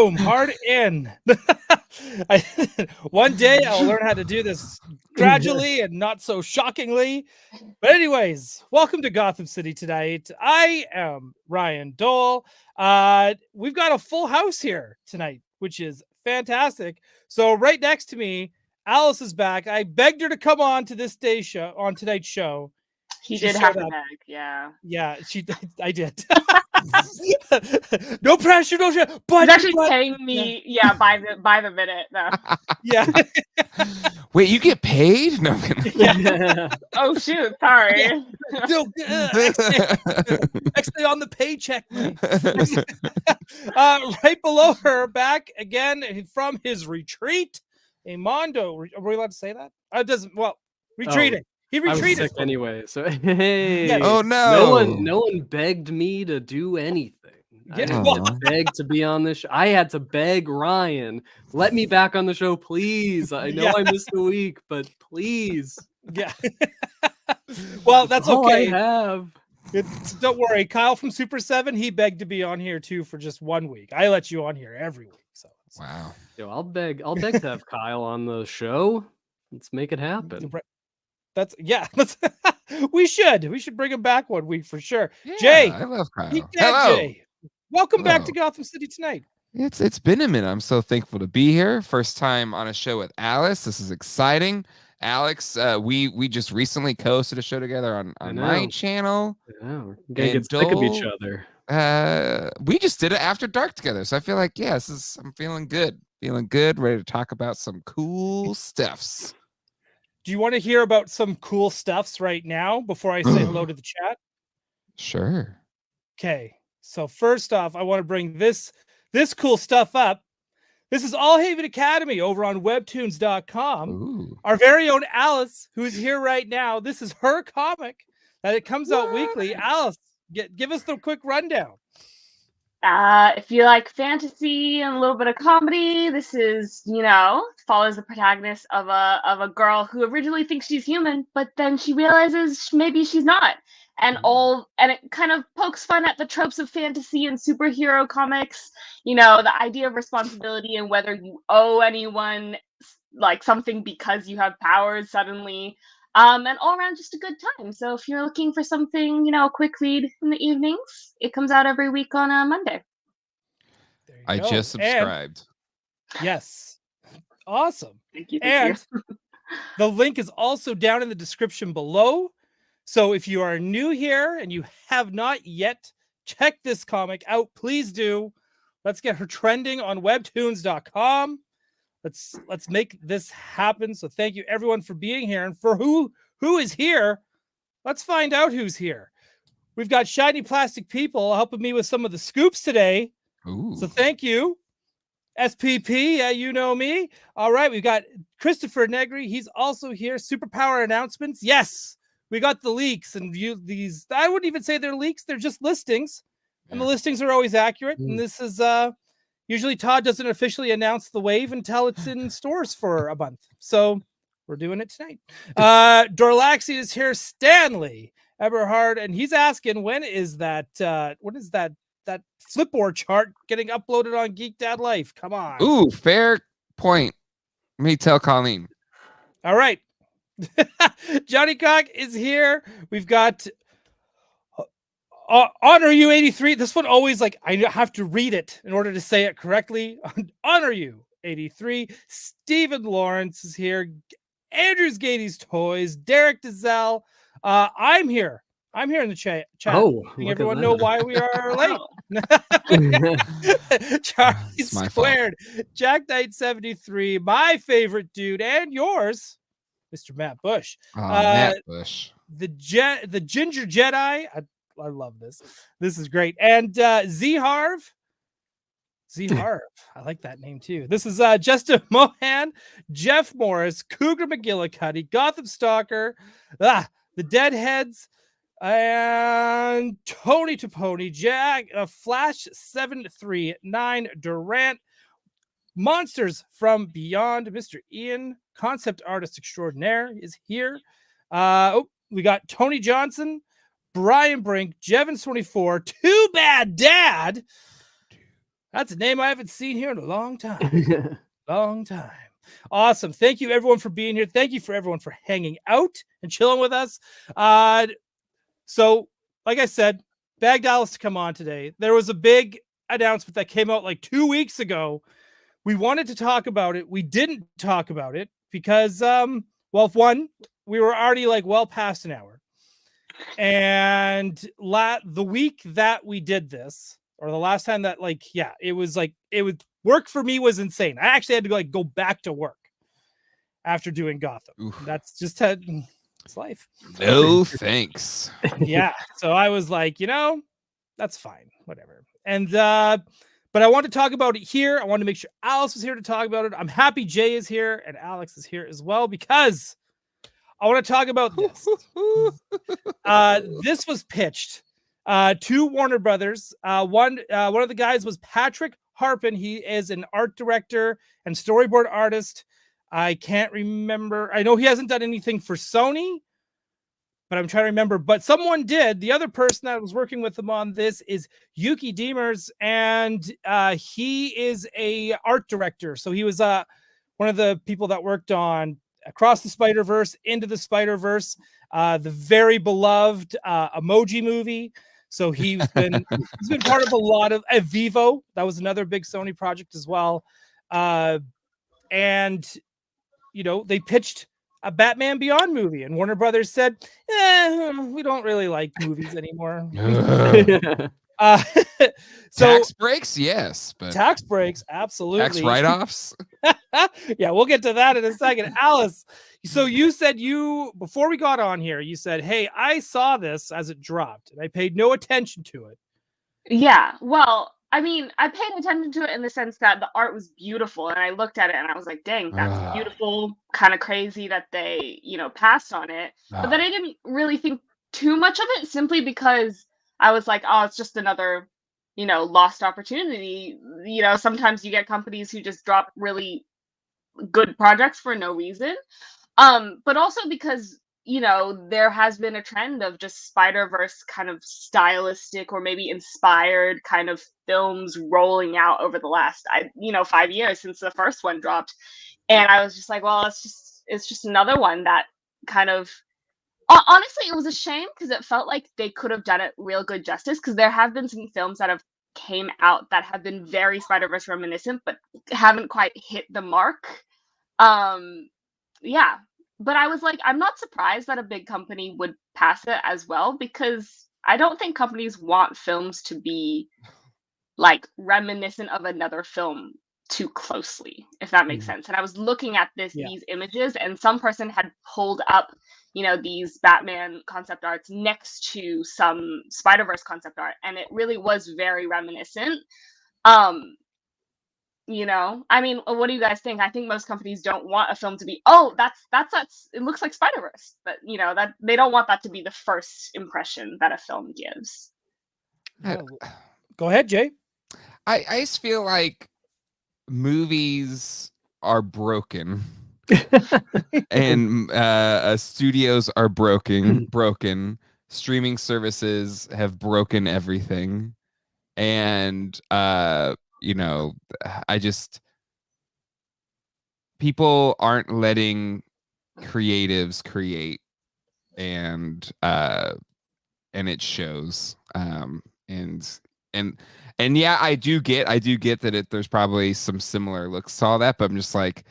Boom, hard in. One day I'll learn how to do this gradually and not so shockingly. But anyways, welcome to Gotham City tonight. I am Ryan Doell. We've got a full house here tonight, which is fantastic. So right next to me, Alice is back. I begged her to come on to tonight's show. She did have to beg, yeah. Yeah, I did. No pressure, no pressure. But she's actually paying me, by the minute, though. Yeah. Wait, you get paid? No. Yeah. Oh shoot, sorry. Yeah. Actually on the paycheck. Right below her, back again from his retreat, Mondo. Are we allowed to say that? Retreating. He retreated. I was sick anyway, so hey. Yeah. Oh no! No one begged me to do anything. I Yeah. didn't beg to be on this show. I had to beg Ryan, let me back on the show, please. I know I missed a week, but please. Yeah. Well, that's all okay. I have. Don't worry, Kyle from Super 7, he begged to be on here too for just 1 week. I let you on here every week. So wow. Yo, I'll beg to have Kyle on the show. Let's make it happen. We should bring him back 1 week for sure. Yeah, Jay, I love Kyle. Geek Dad Hello. Jay. Welcome back Hello. to Gotham City tonight. It's been a minute. I'm so thankful to be here. First time on a show with Alice. This is exciting. Alex, we just recently co-hosted a show together on my channel. Yeah, we're gonna get sick of each other. We just did it after dark together, so I feel like I'm feeling good, ready to talk about some cool stuffs. Do you want to hear about some cool stuffs right now before I say hello to the chat? Sure. Okay. So first off, I want to bring this cool stuff up. This is All Haven Academy over on webtoons.com. Ooh. Our very own Alice, who's here right now. This is her comic that it comes out weekly. Alice, give us the quick rundown. If you like fantasy and a little bit of comedy, this is, follows the protagonist of a girl who originally thinks she's human, but then she realizes maybe she's not. And it kind of pokes fun at the tropes of fantasy and superhero comics, the idea of responsibility and whether you owe anyone like something because you have powers suddenly. And all around just a good time. So if you're looking for something, a quick read in the evenings, it comes out every week on a Monday. I just subscribed. Yes. Awesome. Thank you. And the link is also down in the description below. So if you are new here and you have not yet checked this comic out, please do. Let's get her trending on webtoons.com. Let's make this happen. So thank you everyone for being here. And for who is here, let's find out who's here. We've got Shiny Plastic People helping me with some of the scoops today. Ooh. So thank you. SPP, you know me. All right, we've got Christopher Negri. He's also here. Superpower announcements. Yes, we got the leaks. And these, I wouldn't even say they're leaks. They're just listings. And the listings are always accurate. And this is... usually Todd doesn't officially announce the wave until it's in stores for a month. So we're doing it tonight. Dorlaxi is here. Stanley Eberhard, and he's asking, when is that Flipboard chart getting uploaded on Geek Dad Life? Come on. Ooh, fair point. Let me tell Colleen. All right. Johnny Cock is here. We've got Honor You 83. This one always I have to read it in order to say it correctly. Honor You 83. Stephen Lawrence is here. Andrew's Gady's Toys. Derek Dezell. I'm here. I'm here in the chat. Oh, everyone know why we are late. Charlie Squared. Jack Knight 73. My favorite dude and yours, Mr. Matt Bush. Matt Bush. The Ginger Jedi. I love this. This is great. And Z Harv. I like that name too. This is Justin Mohan, Jeff Morris, Cougar McGillicuddy, Gotham Stalker, the Deadheads, and Tony Toponi, Jack, Flash 739, Durant, Monsters from Beyond, Mr. Ian, concept artist extraordinaire is here. We got Tony Johnson, Brian Brink, Jevons 24, Too Bad Dad. That's a name I haven't seen here in a long time. Long time. Awesome. Thank you everyone for being here. Thank you for everyone for hanging out and chilling with us. So like I said, Bag Dallas to come on today. There was a big announcement that came out like 2 weeks ago. We wanted to talk about it. We didn't talk about it because, well, one, we were already like well past an hour. And the week that we did this, or the last time that it was work for me was insane. I actually had to go back to work after doing Gotham. Oof. That's just it's life. No thanks. Yeah. So I was like, that's fine, whatever. And but I want to talk about it here. I want to make sure Alice was here to talk about it. I'm happy Jay is here and Alex is here as well because I want to talk about this. This was pitched to Warner Brothers. One of the guys was Patrick Harpin. He is an art director and storyboard artist. I can't remember. I know he hasn't done anything for Sony, but I'm trying to remember. But someone did. The other person that was working with him on this is Yuki Demers, and he is a art director. So he was one of the people that worked on Across the Spider-Verse, Into the Spider-Verse, the very beloved Emoji Movie. So he's been part of a lot of Vivo. That was another big Sony project as well. And they pitched a Batman Beyond movie, and Warner Brothers said, we don't really like movies anymore. So tax breaks, yes, but tax breaks, absolutely. Tax write-offs. Yeah, we'll get to that in a second. Alice, so you said before we got on here, you said, hey, I saw this as it dropped and I paid no attention to it. Yeah, well, I mean, I paid attention to it in the sense that the art was beautiful, and I looked at it and I was like, dang, that's beautiful. Kind of crazy that they, passed on it. But then I didn't really think too much of it, simply because I was like, oh, it's just another, lost opportunity. Sometimes you get companies who just drop really good projects for no reason. But also because there has been a trend of just Spider-Verse kind of stylistic or maybe inspired kind of films rolling out over the last 5 years since the first one dropped. And I was just like, well, it's just another one that kind of, honestly, it was a shame because it felt like they could have done it real good justice, because there have been some films that have came out that have been very Spider-Verse reminiscent but haven't quite hit the mark. Yeah. But I was like, I'm not surprised that a big company would pass it as well, because I don't think companies want films to be like reminiscent of another film too closely, if that makes sense. And I was looking at these images, and some person had pulled up, these Batman concept arts next to some Spider-Verse concept art, and it really was very reminiscent. I mean, what do you guys think? I think most companies don't want a film to be, that's it looks like Spider-Verse, but that they don't want that to be the first impression that a film gives. Go ahead, Jay. I just feel like movies are broken and studios are broken. Streaming services have broken everything. And people aren't letting creatives create, and it shows. And yeah, I do get that there's probably some similar looks to all that, but I'm just like,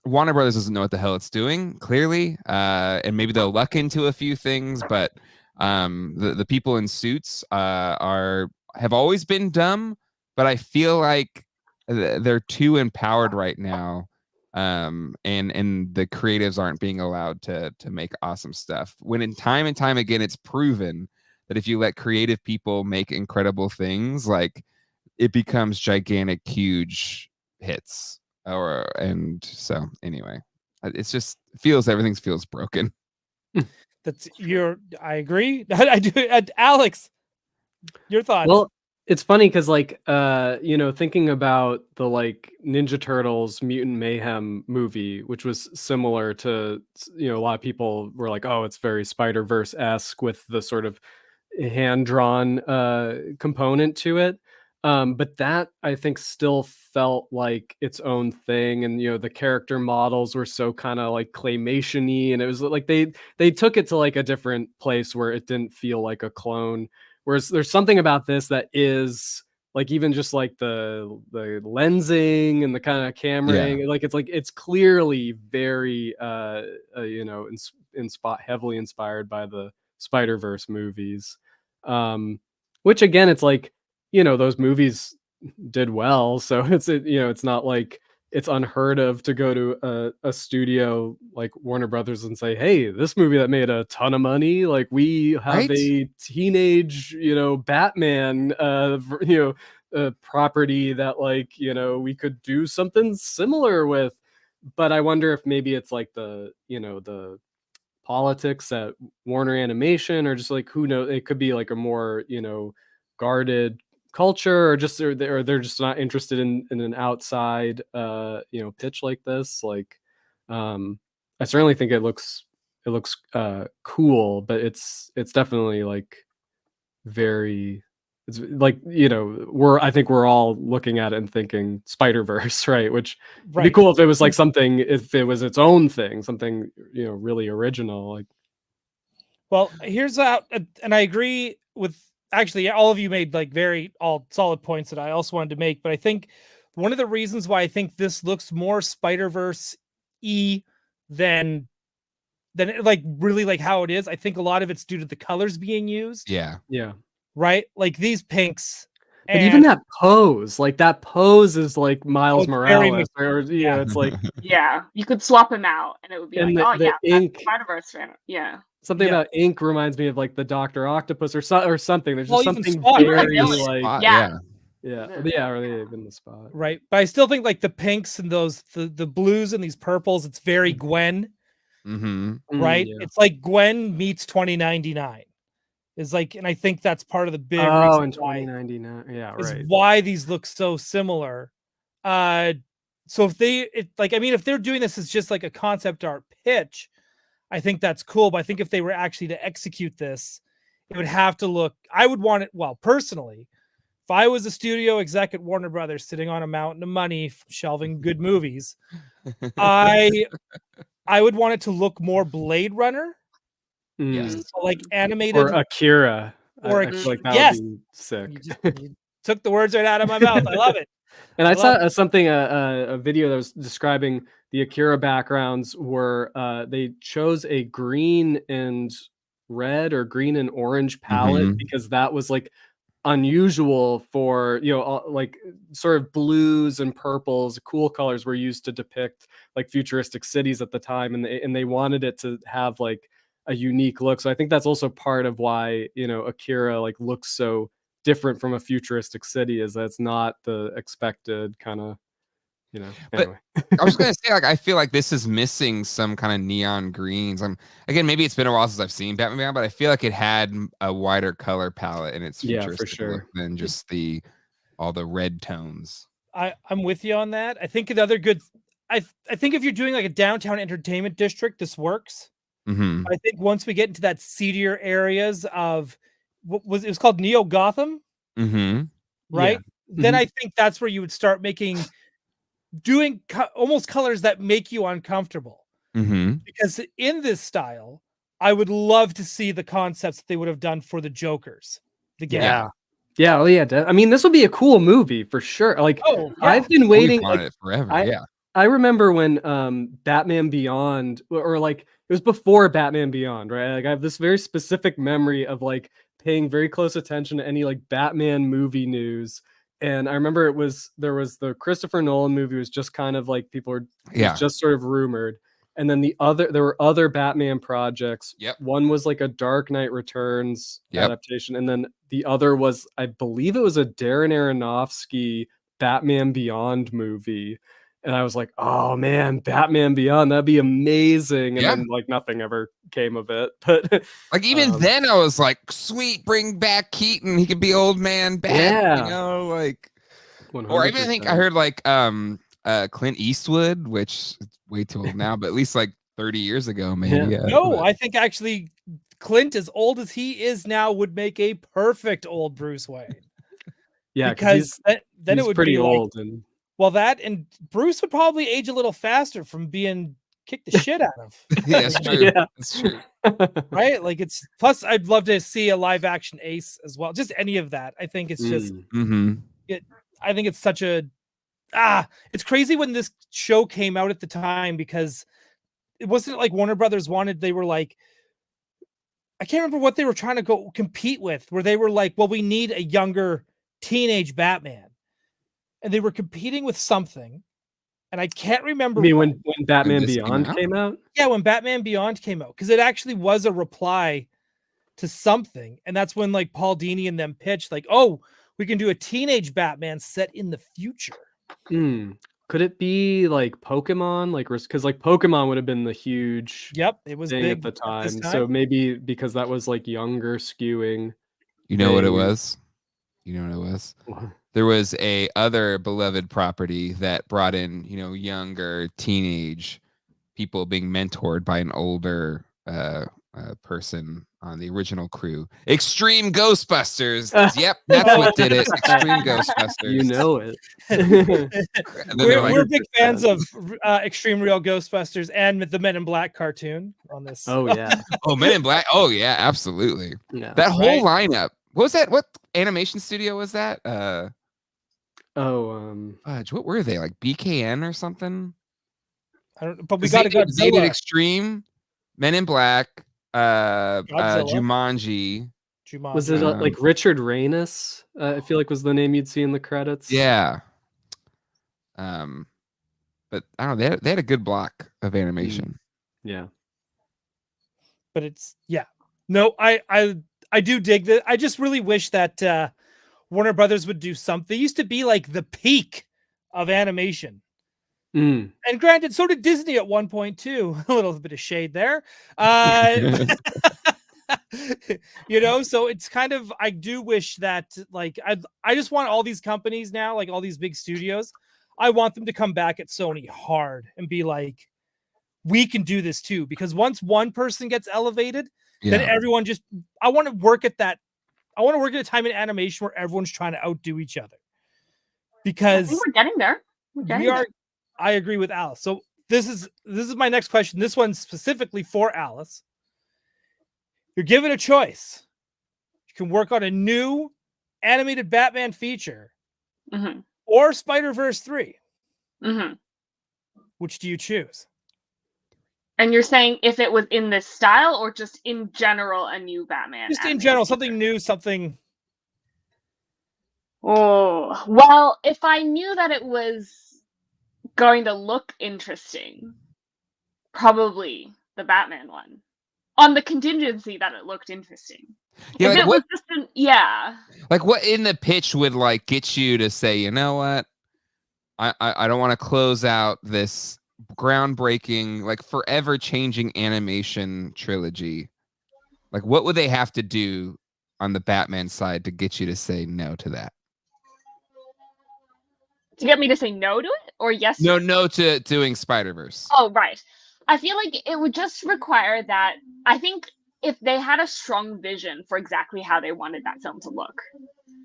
Warner Brothers doesn't know what the hell it's doing, clearly, and maybe they'll luck into a few things, but the people in suits have always been dumb, but I feel like they're too empowered right now, and the creatives aren't being allowed to make awesome stuff. When in time and time again, it's proven that if you let creative people make incredible things, like, it becomes gigantic, huge hits. And so anyway, it's just everything feels broken. I agree. I do. Alex, your thoughts? Well, it's funny because thinking about the Ninja Turtles Mutant Mayhem movie, which was similar to, a lot of people were like, oh, it's very Spider-Verse-esque with the sort of hand-drawn component to it. But that I think still felt like its own thing, and the character models were so kind of like claymation-y, and it was like they took it to like a different place where it didn't feel like a clone. Whereas there's something about this that is like, even just like the lensing and the kind of cameraing, like it's clearly very heavily inspired by the Spider-Verse movies. Which again, it's like, those movies did well, so it's not like it's unheard of to go to a studio like Warner Brothers and say, hey, this movie that made a ton of money, like we have Right? a teenage Batman property that like we could do something similar with. But I wonder if maybe it's like the politics at Warner Animation, or just like, who knows, it could be like a more guarded culture, or just they're just not interested in an outside pitch like this. Like I certainly think it looks cool, but it's definitely like very, it's like I think we're all looking at it and thinking Spider-Verse, right? Which would be cool if it was like something, if it was its own thing, something really original. Like, well, here's and I agree with, actually all of you made like very all solid points that I also wanted to make, but I think one of the reasons why I think this looks more Spider-Verse-y than like really like how it is, I think a lot of it's due to the colors being used. Yeah. Right, like these pinks. But even that pose is like Miles Morales, or it's like Yeah, you could swap him out, and it would be and like, the ink, Spider-Verse fan. Yeah, something about ink reminds me of like the Dr. Octopus or something. There's just something Spot, very right? like Yeah, or they even the Spot. Right, but I still think like the pinks and those the blues and these purples, it's very Gwen. Right, it's like Gwen meets 2099. Is like, and I think that's part of the big reason in 2099, is why these look so similar. So if they're doing this as just like a concept art pitch, I think that's cool. But I think if they were actually to execute this, it would have to look, I would want it, well, personally, if I was a studio exec at Warner Brothers sitting on a mountain of money shelving good movies, I would want it to look more Blade Runner. Yes. So like animated, or Akira, or I feel like that yes, would be sick. You took the words right out of my mouth. I love it. And I saw something, a video that was describing the Akira backgrounds were they chose a green and red or green and orange palette because that was like unusual for like sort of blues and purples, cool colors were used to depict like futuristic cities at the time, and they wanted it to have like a unique look. So I think that's also part of why Akira like looks so different from a futuristic city, is that it's not the expected kind of anyway. But I was gonna say, like, I feel like this is missing some kind of neon greens. Again, maybe it's been a while since I've seen Batman Beyond, but I feel like it had a wider color palette in its futuristic for sure look than just all the red tones. I'm with you on that. I think another good, I think if you're doing like a downtown entertainment district, this works. I think once we get into that seedier areas of it was called Neo Gotham, right? Then I think that's where you would start doing almost colors that make you uncomfortable. Because in this style, I would love to see the concepts that they would have done for the Jokers. I mean, this would be a cool movie for sure. Like, I've been waiting it forever. I remember when Batman Beyond, or like it was before Batman Beyond, right? Like I have this very specific memory of like paying very close attention to any like Batman movie news. And I remember there was the Christopher Nolan movie was just kind of like people were just sort of rumored. And then there were other Batman projects. One was like a Dark Knight Returns adaptation. And then the other was, I believe it was a Darren Aronofsky Batman Beyond movie. And I was like, oh man, Batman Beyond, that'd be amazing. And then like nothing ever came of it. But like even then I was like, sweet, bring back Keaton. He could be old man Bat, like 100%. Or even I think I heard like Clint Eastwood, which is way too old now, but at least like 30 years ago, maybe. No, I think actually Clint, as old as he is now, would make a perfect old Bruce Wayne. Yeah, because then it he's would pretty be old, like, and well, that and Bruce would probably age a little faster from being kicked the shit out of. Yeah, that's true. yeah, That's true. Right? Like it's plus I'd love to see a live action Ace as well. Just any of that. I think it's just Mm-hmm. I think it's such a it's crazy when this show came out at the time because it wasn't like Warner Brothers wanted, they were like, I can't remember what they were trying to go compete with, where they were like, well, we need a younger teenage Batman. And they were competing with something. And I can't remember. I mean, when Batman this Beyond came out? Yeah, when Batman Beyond came out, because it actually was a reply to something. And that's when like Paul Dini and them pitched, like, oh, we can do a teenage Batman set in the future. Could it be like Pokemon? Like, because like Pokemon would have been the huge It was thing big at the time. this time. So maybe because that was like younger skewing. You know what it They- was? You know what it was? There was a other beloved property that brought in, younger teenage people being mentored by an older person on the original crew. Extreme Ghostbusters. Yep, that's what did it. Extreme Ghostbusters. You know it. And then they're like, We're big fans of Extreme Real Ghostbusters and the Men in Black cartoon on this. Oh yeah. oh, Men in Black. Oh yeah, absolutely. Yeah. That whole Right. lineup. What was that? What animation studio was that? Fudge, what were they? Like BKN or something? I don't, but we 'Cause got a they did Godzilla. Extreme, Men in Black, Godzilla. Jumanji. was it Um, like Richard Reynes? I feel like was the name you'd see in the credits. Yeah. But I don't know. They had a good block of animation. Yeah. But it's no, I do dig that. I just really wish that Warner Brothers would do something. They used to be like the peak of animation. And granted, so did Disney at one point too. A little bit of shade there. So it's kind of, I do wish that like I just want all these companies now, like all these big studios, I want them to come back at Sony hard and be like, we can do this too. Because once one person gets elevated, then everyone I want to work at that. I want to work at a time in animation where everyone's trying to outdo each other. Because I think we're getting there. we are. I agree with Alice. So this is my next question. This one's specifically for Alice. You're given a choice. You can work on a new animated Batman feature or Spider-Verse 3. Which do you choose? And you're saying if it was in this style or just in general a new Batman? Just in general, something new, something. Oh, well, if I knew that it was going to look interesting, probably the Batman one. On the contingency that it looked interesting. Yeah, if like it was just like what in the pitch would like get you to say, you know what? I don't want to close out this groundbreaking, like forever changing animation trilogy. Like what would they have to do on the Batman side to get you to say no to that? To get me to say no to it or yes? No to doing Spider-Verse. Oh, right. I feel like it would just require that. I think if they had a strong vision for exactly how they wanted that film to look,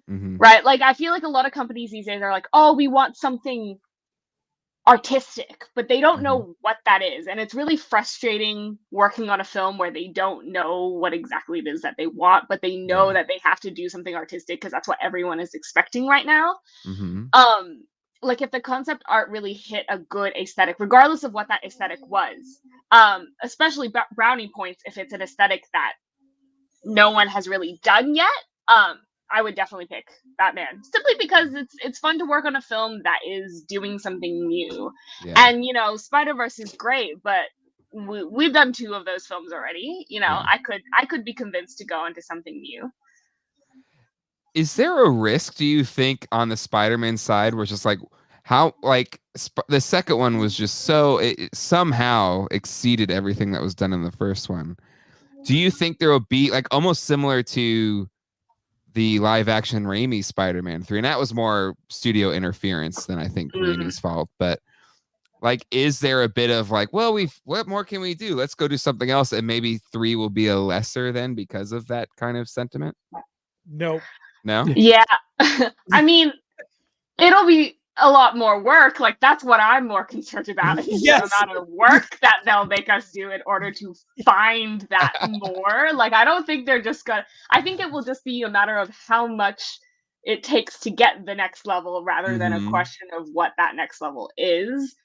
right? Like, I feel like a lot of companies these days are like, oh, we want something artistic, but they don't know what that is. And it's really frustrating working on a film where they don't know what exactly it is that they want, but they know that they have to do something artistic because that's what everyone is expecting right now. Like if the concept art really hit a good aesthetic, regardless of what that aesthetic was, especially brownie points, if it's an aesthetic that no one has really done yet, I would definitely pick Batman simply because it's fun to work on a film that is doing something new. And Spider-Verse is great, but we've done 2 of those films already. I could be convinced to go into something new. Is there a risk, do you think, on the Spider-Man side where it's just like how like the second one was just so it somehow exceeded everything that was done in the first one? Do you think there will be like almost similar to the live action Raimi Spider-Man 3? And that was more studio interference than I think Raimi's fault. But like, is there a bit of like, well, what more can we do? Let's go do something else. And maybe 3 will be a lesser then because of that kind of sentiment? No. No. Yeah. I mean, it'll be a lot more work. Like, that's what I'm more concerned about, is Yes. the amount of work that they'll make us do in order to find that more. Like, I don't think they're just gonna, I think it will just be a matter of how much it takes to get the next level rather than a Mhm. question of what that next level is.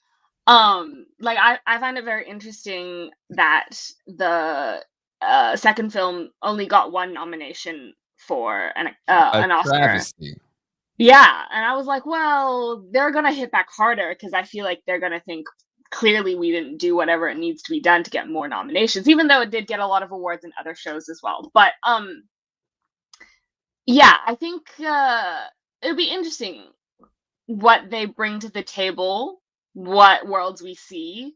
Like, I find it very interesting that the second film only got one nomination for an Oscar. Travesty. Yeah, and I was like, well, they're gonna hit back harder because I feel like they're gonna think clearly we didn't do whatever it needs to be done to get more nominations, even though it did get a lot of awards in other shows as well. But yeah, I think it'll be interesting what they bring to the table, what worlds we see.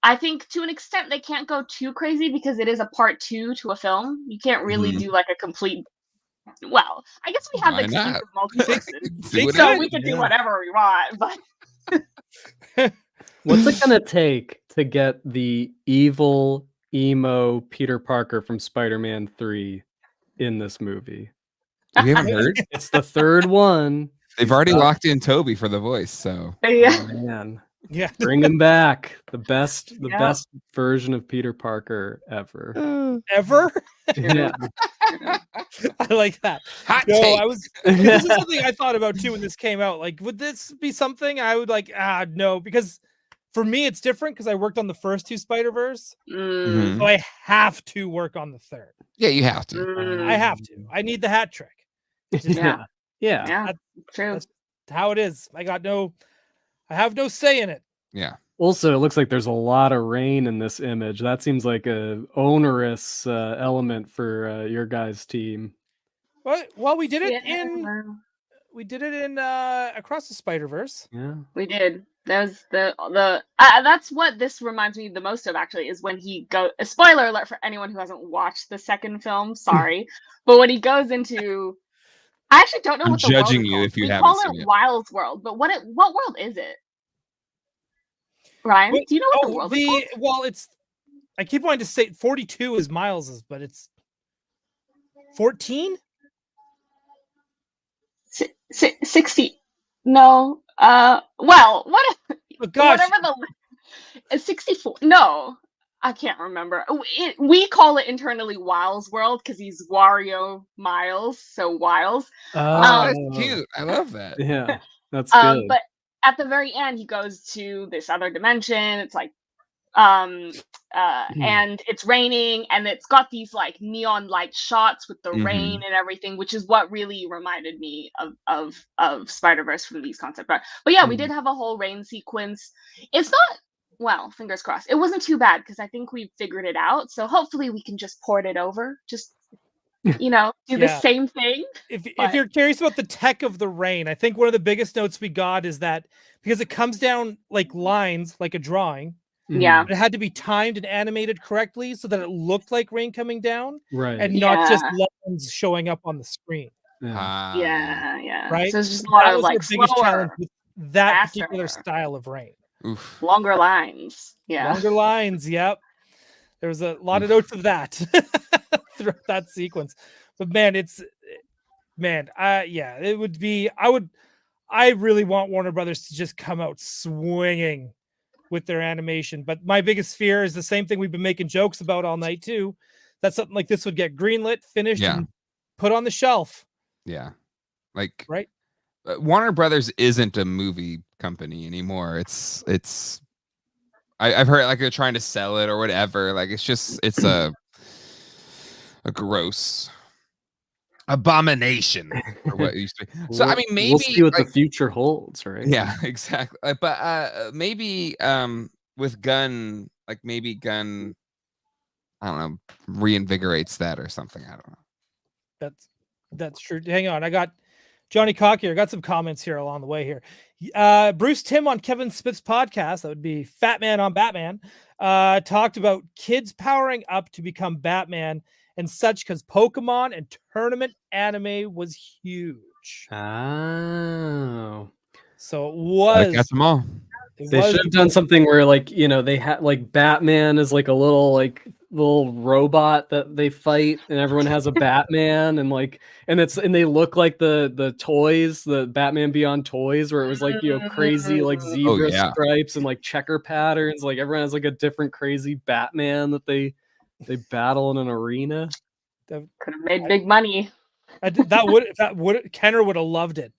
I think to an extent they can't go too crazy because it is a part 2 to a film. You can't really Mhm. do like a complete. Well, I guess we have Why the excuse not? of multiverses, See what so happens. we can do Yeah. whatever we want. But What's it gonna take to get the evil emo Peter Parker from Spider-Man 3 in this movie? We haven't heard. It's the third one. They've already locked in Toby for the voice, so yeah, Oh, man, Yeah. bring him back. The best Yeah. best version of Peter Parker ever. Ever? Yeah. I like that. hot No, take. I was. This is something I thought about too when this came out. Like, would this be something I would like? No, because for me it's different because I worked on the first 2 Spider-Verse, Mhm. so I have to work on the third. Yeah, you have to. I have to. I need the hat trick. Just- Yeah. Yeah. yeah, true. That's how it is. I have no say in it. Yeah. Also, it looks like there's a lot of rain in this image. That seems like a onerous element for your guys' team. Well, we did it Yeah, in Across the Spider-Verse. Yeah. we did. That was the that's what this reminds me the most of, actually, is when he go. A spoiler alert for anyone who hasn't watched the second film. Sorry, but when he goes into, I actually don't know I'm what the world judging is you called. if you we haven't call seen it it. Wiles World, but what world is it? Ryan, Wait, do you know what the world is called? well, it's. I keep wanting to say 42 is Miles's, but it's 14. 60. No. Well, what? Oh, gosh, Whatever the 64. No, I can't remember. We call it internally Wiles World because he's Wario Miles, so Wiles. Oh, that's cute. I love that. Yeah, that's good. But at the very end, he goes to this other dimension. It's like, and it's raining, and it's got these like neon light shots with the rain and everything, which is what really reminded me of Spider-Verse from these concept art. But yeah, we did have a whole rain sequence. It's not, well, fingers crossed, it wasn't too bad because I think we figured it out. So hopefully we can just port it over, just do the Yeah. same thing. if but- you're curious about the tech of the rain, I think one of the biggest notes we got is that because it comes down like lines, like a drawing, Yeah. it had to be timed and animated correctly so that it looked like rain coming down Right. and not just Yeah. lines showing up on the screen. Ah. Yeah. Right? So it's just a lot That of was our like biggest challenge slower, with that particular faster. style of rain. Oof. longer lines. Yeah. Longer lines, yep. There was a lot of notes of that throughout that sequence. But man, it would be. I really want Warner Brothers to just come out swinging with their animation. But my biggest fear is the same thing we've been making jokes about all night too. That something like this would get greenlit, finished, Yeah. and put on the shelf. Yeah. Like Right? Warner Brothers isn't a movie company anymore. I've heard like they're trying to sell it or whatever. Like it's a gross abomination or what it used to be. So I mean, maybe we'll see what like, the future holds, right? yeah, exactly. But maybe with Gunn, like maybe Gunn, I don't know, reinvigorates that or something. I don't know. That's true. Hang on, I got Johnny Cock here. I got some comments here along the way here. Bruce Timm on Kevin Smith's podcast, that would be Fat Man on Batman, talked about kids powering up to become Batman and such because Pokemon and tournament anime was huge. Oh. So it was. Got them all. They should have done something where, like, they had like Batman is like a little like little robot that they fight, and everyone has a Batman, and they look like the toys, the Batman Beyond toys, where it was like, crazy like zebra stripes and like checker patterns. Like everyone has like a different crazy Batman that they battle in an arena. Could have made big money. Kenner would have loved it.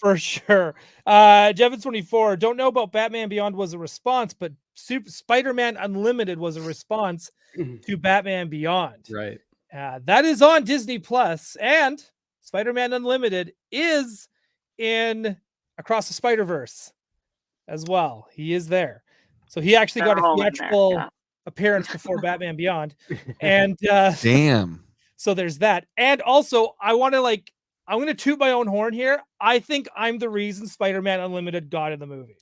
For sure. Jevin24, don't know about Batman Beyond was a response, but Spider-Man Unlimited was a response to Batman Beyond. Right. That is on Disney Plus, and Spider-Man Unlimited is in Across the Spider-Verse as well. He is there. So he actually got a theatrical appearance before Batman Beyond. And damn. So there's that. And also, I'm going to toot my own horn here. I think I'm the reason Spider-Man Unlimited got in the movie.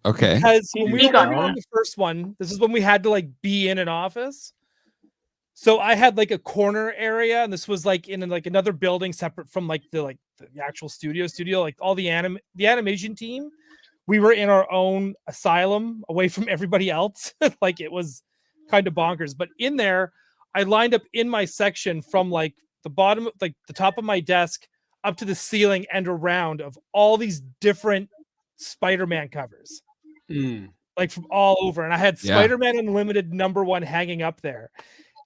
Okay. Because when we were working on the first one, this is when we had to like be in an office. So I had like a corner area, and this was like in like another building separate from like the actual studio. Like all the animation team, we were in our own asylum away from everybody else. Like it was kind of bonkers. But in there, I lined up in my section from like the bottom, like the top of my desk up to the ceiling and around of all these different Spider-Man covers, like from all over. And I had Spider-Man Unlimited #1 hanging up there.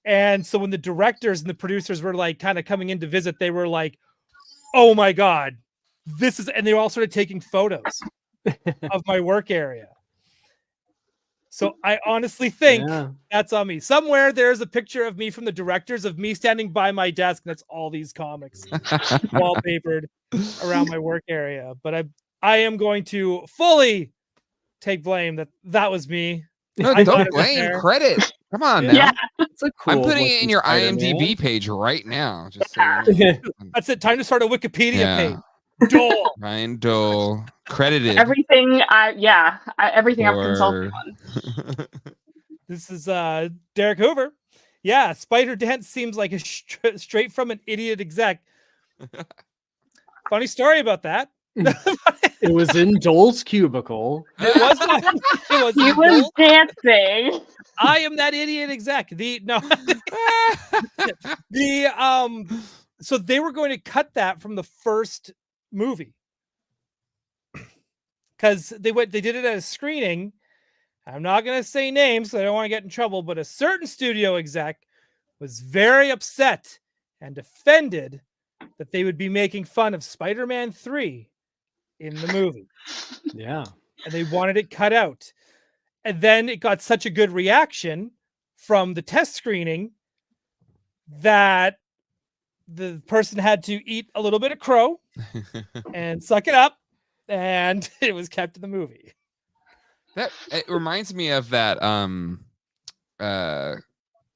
And so when the directors and the producers were like kind of coming in to visit, they were like, oh my God, and they were all sort of taking photos of my work area. So I honestly think that's on me. Somewhere there's a picture of me from the directors of me standing by my desk. And that's all these comics wallpapered around my work area. But I am going to fully take blame that was me. No, don't blame. Credit. Come on now. Yeah. I'm putting it in your IMDb page right now. Just so That's it. Time to start a Wikipedia page. Doell. Ryan Doell. Credited. Everything everything I've consulted on. This is Derek Hoover. Yeah, Spider Dent seems like a straight from an idiot exec. Funny story about that. It was in Dole's cubicle. He was dancing. I am that idiot exec. So they were going to cut that from the first movie because they did it at a screening. I'm not going to say names, so I don't want to get in trouble, but a certain studio exec was very upset and offended that they would be making fun of Spider-Man 3 in the movie. Yeah. And they wanted it cut out. And then it got such a good reaction from the test screening that the person had to eat a little bit of crow and suck it up, and it was kept in the movie. It reminds me of that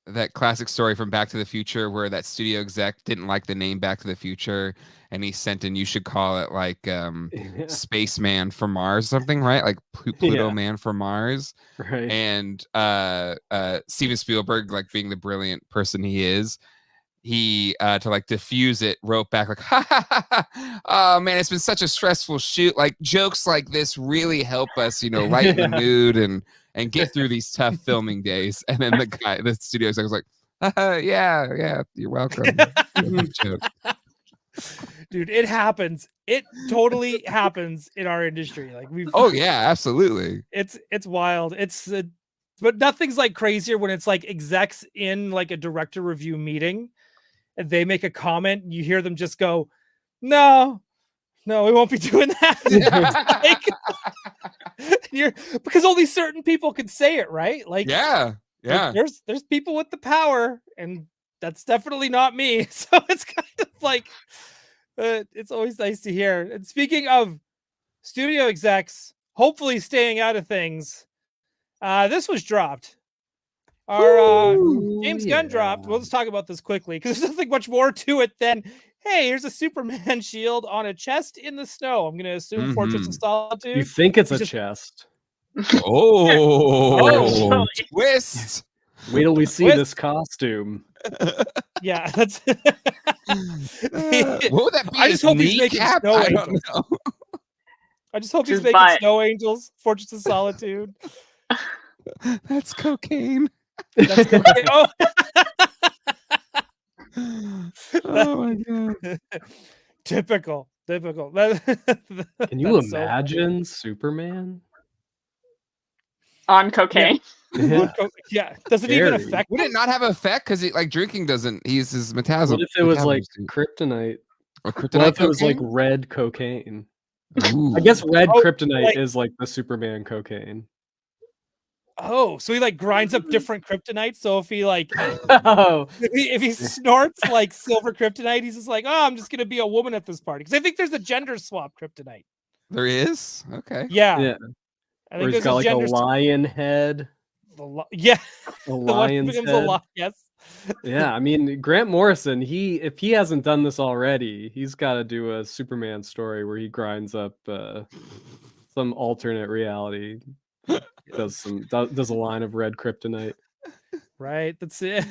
that classic story from Back to the Future where that studio exec didn't like the name Back to the Future, and he sent in, you should call it like Spaceman from Mars, something, right? Like Pluto Man from Mars. Right. And Steven Spielberg, like being the brilliant person he is, he to like diffuse it, wrote back like, ha, ha, ha, ha. Oh man, it's been such a stressful shoot. Like jokes like this really help us, lighten the mood and get through these tough filming days. And then the studio exec was like, yeah, you're welcome. Dude, it happens. It totally happens in our industry. Like yeah, absolutely. It's wild. But nothing's like crazier when it's like execs in like a director review meeting and they make a comment and you hear them just go, no, we won't be doing that. Because only certain people can say it, right? Like, yeah. There's people with the power, and that's definitely not me. So it's kind of like, it's always nice to hear. And speaking of studio execs, hopefully staying out of things, this was dropped. Our James Gunn dropped. We'll just talk about this quickly because there's nothing much more to it than, hey, here's a Superman shield on a chest in the snow. I'm going to assume Fortress of Solitude. You think it's a chest? Oh, twist! Wait till we see this costume. Yeah, that's. What would that be? I just hope he's making snow angels. I just hope he's making snow angels. Fortress of Solitude. That's cocaine. That's cocaine. Oh, Oh my god. typical. Typical. Can you That's so funny. imagine Superman? On cocaine. Yeah. Yeah. Does it even Scary. affect Would him? it not have effect? Because like drinking doesn't. His metabolism. What if it was like kryptonite? or What kryptonite if it was like cocaine? red cocaine? Ooh. I guess red Oh, kryptonite like- is like the Superman cocaine. Oh, so he like grinds up different kryptonite. So if he like Oh, if he snorts like silver kryptonite, he's just like, oh, I'm just gonna be a woman at this party. Because I think there's a gender swap kryptonite. There is. Okay. Yeah. yeah. I Or think he's there's got a like a gender lion head. yeah. A The one lion's becomes head. a lot. Yes. Yeah, I mean Grant Morrison, if he hasn't done this already, he's got to do a Superman story where he grinds up some alternate reality. Does a line of red kryptonite. Right. That's it.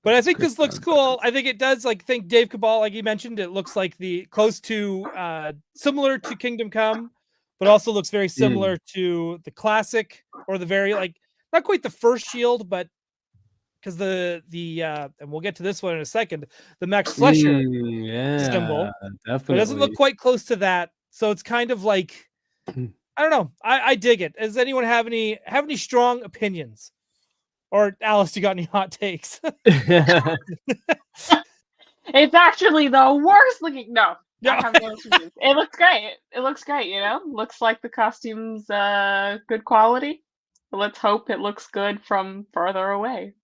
But I think this looks cool. I think it does. Like, think Dave Cabal, like you mentioned, it looks like the close to similar to Kingdom Come, but also looks very similar to the classic or the very like not quite the first Shield, but because the and we'll get to this one in a second, the Max Flesher yeah, symbol. definitely. But it doesn't look quite close to that. So it's kind of like I don't know. I dig it. Does anyone have any strong opinions? Or Alice, you got any hot takes? It's actually the worst looking. No, Yeah. I have no opinions. It looks great. It looks great. You know, looks like the costume's good quality. Let's hope it looks good from further away.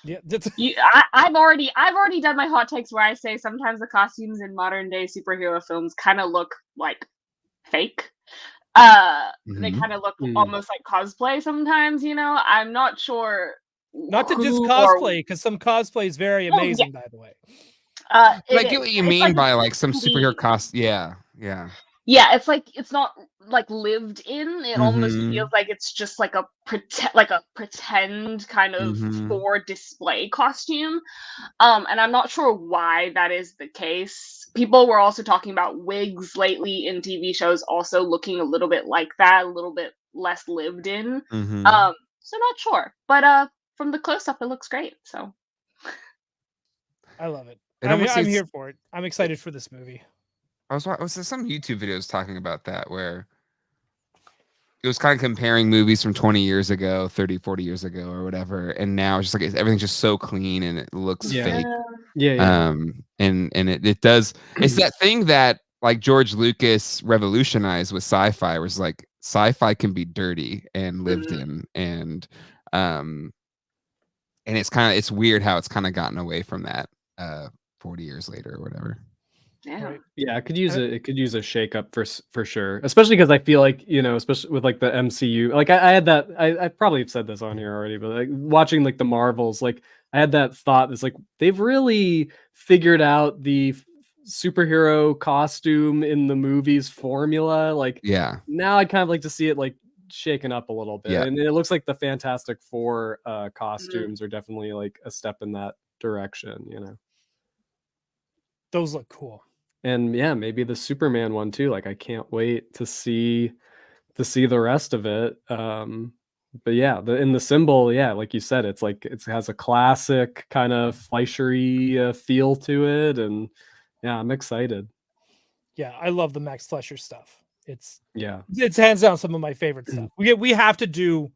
Yeah, that's I've already done my hot takes where I say sometimes the costumes in modern day superhero films kind of look like fake. They kind of look almost like cosplay sometimes. You know, I'm not sure. not to just who cosplay, because some cosplay is very Oh, yeah. amazing, by the way. But I it get what is. you It's mean by a like some superhero 2D. cost. Yeah. Yeah. Yeah, it's like it's not like lived in. It almost Mhm. feels like it's just like a pretend kind of Mhm. for display costume. And I'm not sure why that is the case. People were also talking about wigs lately in TV shows also looking a little bit like that, a little bit less lived in. Mhm. So not sure. But from the close up it looks great. So I love it. It I'm almost here for it. I'm excited for this movie. was there some YouTube videos talking about that where it was kind of comparing movies from 20 years ago, 30, 40 years ago or whatever. And now it's just like everything's just so clean and it looks fake. Yeah. And it does. It's that thing that like George Lucas revolutionized with sci-fi, where it's like sci-fi can be dirty and lived in. And it's weird how it's kind of gotten away from that 40 years later or whatever. yeah. Right. Yeah, it could use a shake up for sure. Especially because I feel like, you know, especially with like the MCU, like I had that I probably have said this on here already, but like watching like the Marvels, like I had that thought. It's like they've really figured out the superhero costume in the movies formula. Like Yeah. now I'd kind of like to see it like shaken up a little bit. Yeah. And it looks like the Fantastic Four costumes are definitely like a step in that direction, you know. Those look cool. And yeah, maybe the Superman one too. Like I can't wait to see the rest of it. But yeah, in the symbol, yeah, like you said, it's like it has a classic kind of Fleischer-y feel to it, and yeah, I'm excited. Yeah, I love the Max Flesher stuff. It's hands down some of my favorite stuff. We have to do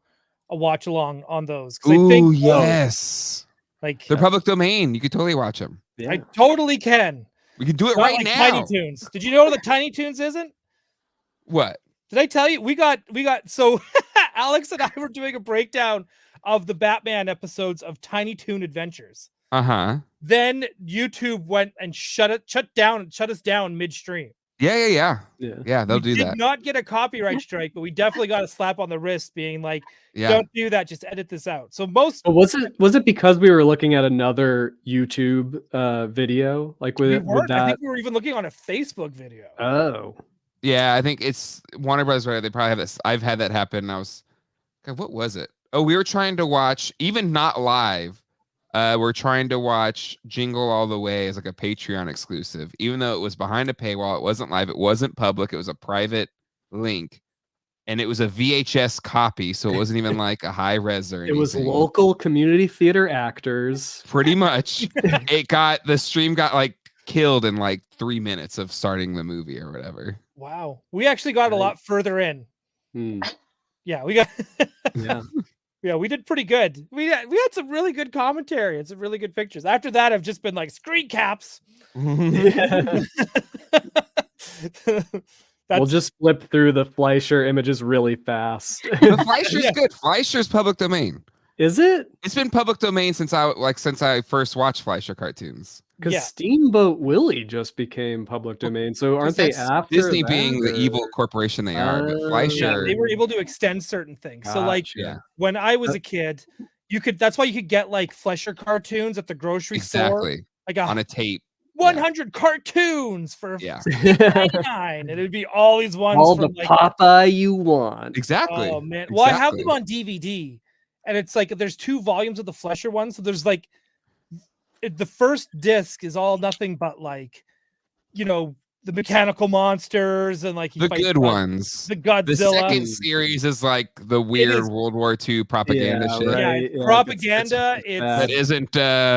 a watch along on those. Ooh, I think yes. like They're public domain. You could totally watch them. Yeah. I totally can. We can do it Not right like now. Tiny Toons. Did you know the Tiny Toons isn't? What? Did I tell you we got so Alex and I were doing a breakdown of the Batman episodes of Tiny Toon Adventures. Uh-huh. Then YouTube went and shut us down midstream. Yeah, they'll do We that. did not get a copyright strike, but we definitely got a slap on the wrist being like, Yeah. don't do that, just edit this out. So most But was it because we were looking at another YouTube video? Like with I that? think we were even looking on a Facebook video. Oh. Yeah, I think it's Warner Brothers, right? They probably have this. I've had that happen. And I was, God, what was it? Oh, we were trying to watch, even not live. We're trying to watch Jingle All the Way as like a Patreon exclusive, even though it was behind a paywall. It wasn't live. It wasn't public. It was a private link. and it was a VHS copy, so it wasn't even like a high res or It anything. was local community theater actors. Pretty much. The stream got like killed in like 3 minutes of starting the movie or whatever. Wow. We actually got a lot further in. Yeah, we got Yeah. Yeah, we did pretty good. We had some really good commentary and some really good pictures. After that, I've just been like screen caps. We'll just flip through the Fleischer images really fast. The Fleischer's good. Fleischer's public domain. Is it? It's been public domain since I first watched Fleischer cartoons. Because Steamboat Willie just became public domain. So aren't they after Disney that, being the evil corporation they are? But Fleischer, they were able to extend certain things. So like when I was a kid, that's why you could get like Fleischer cartoons at the grocery store. Like on a tape. 100 cartoons for $6.99, and it would be all these ones. All from the Popeye you want. Exactly. Oh man. Well, I have them on DVD, and it's like there's 2 volumes of the Fleischer one. So there's like the first disc is all nothing but like, the mechanical monsters and like the good ones. The Godzilla. The second series is like the weird World War II propaganda shit. Right. Yeah, propaganda.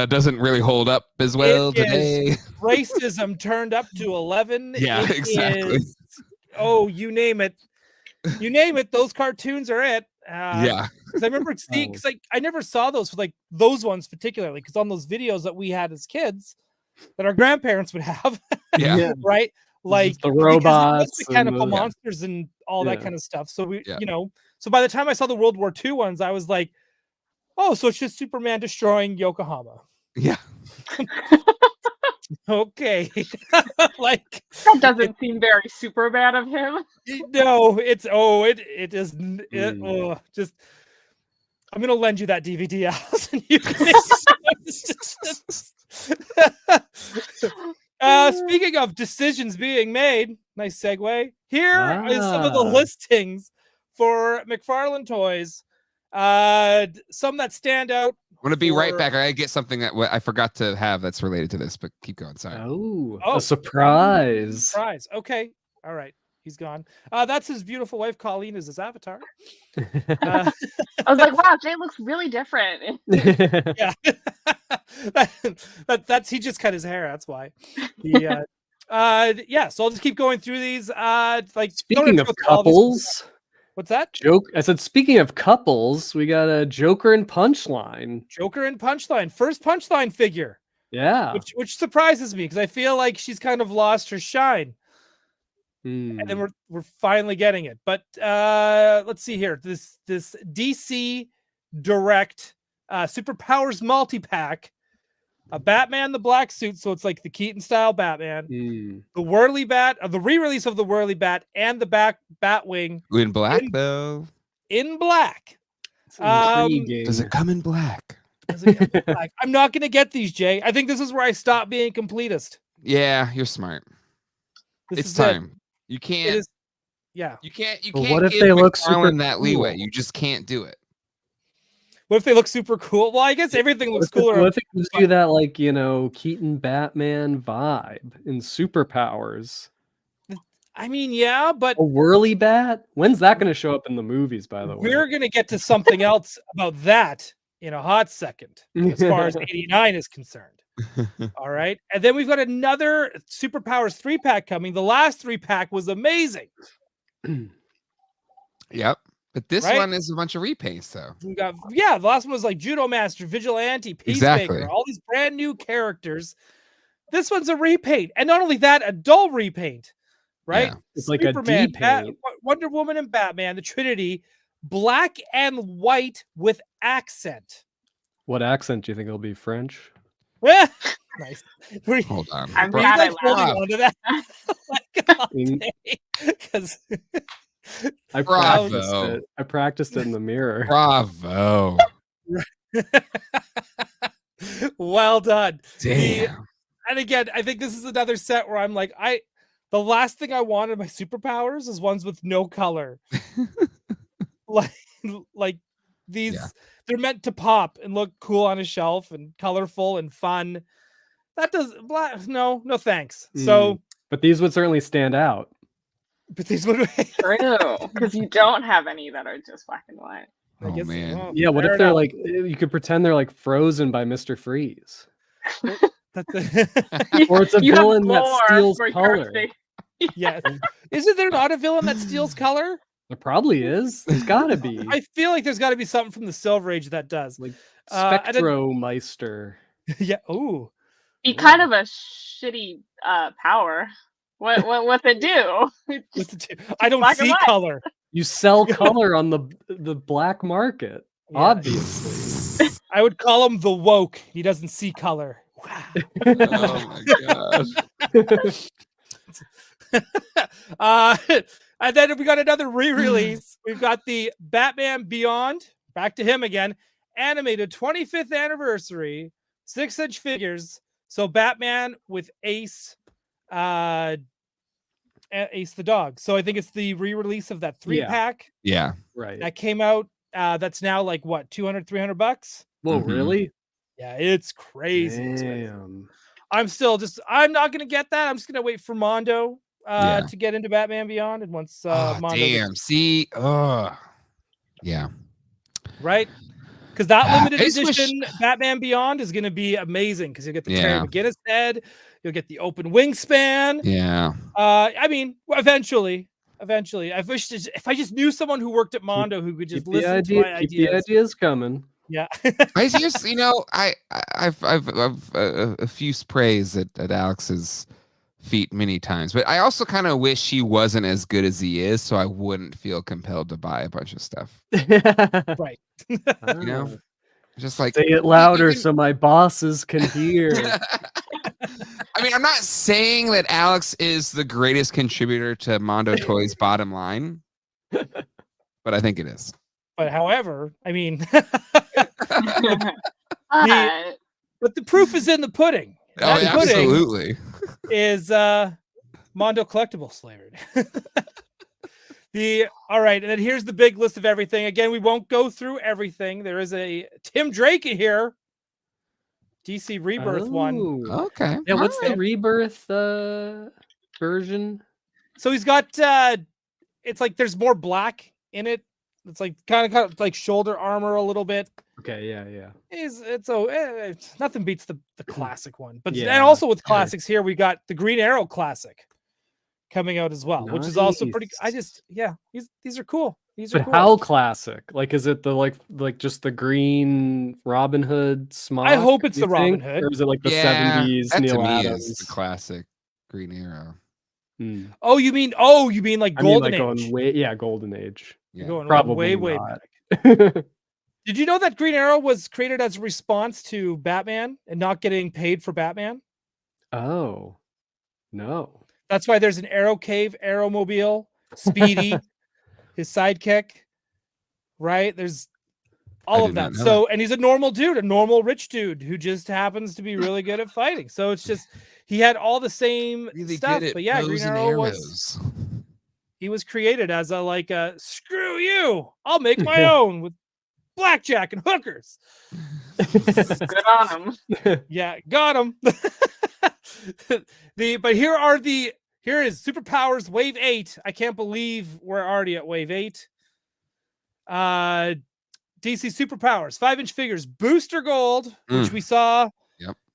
Doesn't really hold up as well today. Racism turned up to 11. Yeah, exactly. You name it. You name it. Those cartoons are it. Because I remember seeing, because I never saw those, like those ones particularly, because on those videos that we had as kids, that our grandparents would have, right? Like the robots, mechanical monsters, and all that kind of stuff. So so by the time I saw the World War II ones, I was like, oh, so it's just Superman destroying Yokohama. Yeah. Okay. Like that doesn't seem very Superman of him. No, it is just I'm gonna lend you that DVD out and you can speaking of decisions being made, nice segue. Here is some of the listings for McFarlane toys. Some that stand out. I'm gonna be right back. I gotta get something that I forgot to have that's related to this, but keep going. Sorry. Oh, a surprise. Surprise. Okay. All right. He's gone. That's his beautiful wife, Colleen, is his avatar. I was like, wow, Jay looks really different. Yeah. That's he just cut his hair. That's why. So I'll just keep going through these. Like speaking of couples. What's that? I said, speaking of couples, we got a Joker and Punchline. Joker and Punchline. First Punchline figure. Yeah. Which surprises me because I feel like she's kind of lost her shine. And then we're finally getting it. But let's see here. This DC Direct Superpowers multi-pack. A Batman the black suit, so it's like the Keaton style Batman. The Whirly Bat, the re-release of the Whirly Bat and the Batwing in black though. In black. Does it come in black? I'm not gonna get these, Jay. I think this is where I stop being completist. Yeah, you're smart. It's time. You can't. Yeah. You can't. What if they look super that leeway? You just can't do it. What if they look super cool? Well, I guess everything looks cooler. What if it gives you that, like, Keaton Batman vibe in Superpowers? I mean, yeah, but a Whirly Bat? When's that going to show up in the movies, by the way? We're going to get to something else about that in a hot second, as far as 89 is concerned. All right. And then we've got another Superpowers 3-pack coming. The last 3-pack was amazing. Yep. But this one is a bunch of repaints, though. The last one was like Judo Master, Vigilante, Peacemaker, all these brand new characters. This one's a repaint. And not only that, a dull repaint, right? Yeah. It's like Superman, a D-paint. Wonder Woman and Batman, the Trinity, black and white with accent. What accent do you think it'll be? French? Nice. Hold on. I'm glad I holding on to that. Because I practiced it in the mirror. Bravo. Well done. Damn. And again, I think this is another set where I'm like, the last thing I wanted my superpowers is ones with no color. like these, they're meant to pop and look cool on a shelf and colorful and fun. That does no thanks. So, but these would certainly stand out. But these would. True, because you don't have any that are just black and white. I guess they man. won't. Yeah, what Fair if they're enough. like, you could pretend they're like frozen by Mr. Freeze? That's Or it's a You have villain that lore steals for your color. thing. yeah. Isn't there not a villain that steals color? There probably is. There's gotta be. I feel like there's got to be something from the Silver Age that does. Like And then- Spectromeister. yeah. Ooh. Be kind of a shitty power. What's it do? What's it do? I don't black and see white. color. You sell color on the black market, Yeah. obviously. I would call him the woke. He doesn't see color. Wow. Oh my gosh. And then we got another re-release. We've got the Batman Beyond. Back to him again. Animated 25th anniversary, 6-inch figures. So Batman with Ace, Ace the dog. So I think it's the re-release of that 3-pack Yeah. Right. that came out. That's now like what, $200-$300? Whoa, Mhm. really? Yeah, it's crazy expensive. Damn. I'm not gonna get that. I'm just gonna wait for Mondo Yeah. to get into Batman Beyond, and once Oh, Mondo damn. See. Oh. Yeah. right? Because that Ah, limited I just wish- edition Batman Beyond is gonna be amazing because you'll get the Yeah. Terry McGinnis head, you'll get the open wingspan. Yeah. I mean, eventually. I wish if I just knew someone who worked at Mondo who could just Keep the listen to my keep the ideas. ideas coming. Yeah. I just, I've effused praise at Alex's feet many times, but I also kind of wish he wasn't as good as he is, so I wouldn't feel compelled to buy a bunch of stuff. Right. You know, just like Say it louder even- so my bosses can hear. I mean, I'm not saying that Alex is the greatest contributor to Mondo Toys' bottom line, but I think it is. But however, I mean, But but the proof is in the pudding. Oh, That yeah, pudding absolutely. is Mondo collectibles flavored. All right, and then here's the big list of everything. Again, we won't go through everything. There is a Tim Drake in here. DC Rebirth one. Oh. Okay. Yeah, what's All the Rebirth version? So he's got it's like there's more black in it. It's like kind of like shoulder armor a little bit. Okay, yeah. It's nothing beats the classic one. But Yeah. and also with classics here, we got the Green Arrow classic coming out as well, which is also pretty. Nice. These are cool. These are But cool. how classic? Like, is it the like just the green Robin Hood smock? I hope it's you the Robin think? Hood. Or is it like the Yeah, 70s that Neil to me Adams? is the classic Green Arrow. Hmm. Oh, you mean like I mean, Golden like Age? going Golden Age. Yeah. Going Probably way not. back. Did you know that Green Arrow was created as a response to Batman and not getting paid for Batman? Oh, no. That's why there's an Arrow Cave, Arrowmobile, Speedy, his sidekick, right? There's all of did not that. know So, and he's a normal dude, a normal rich dude who just happens to be really good at fighting. So it's just he had all the same Really stuff. good at But yeah, Green bows and Arrow arrows. was created as a screw you, I'll make my own with blackjack and hookers. good on him. Yeah, got him. Here is Superpowers Wave 8. I can't believe we're already at Wave 8. DC Superpowers 5-inch figures, Booster Gold, which we saw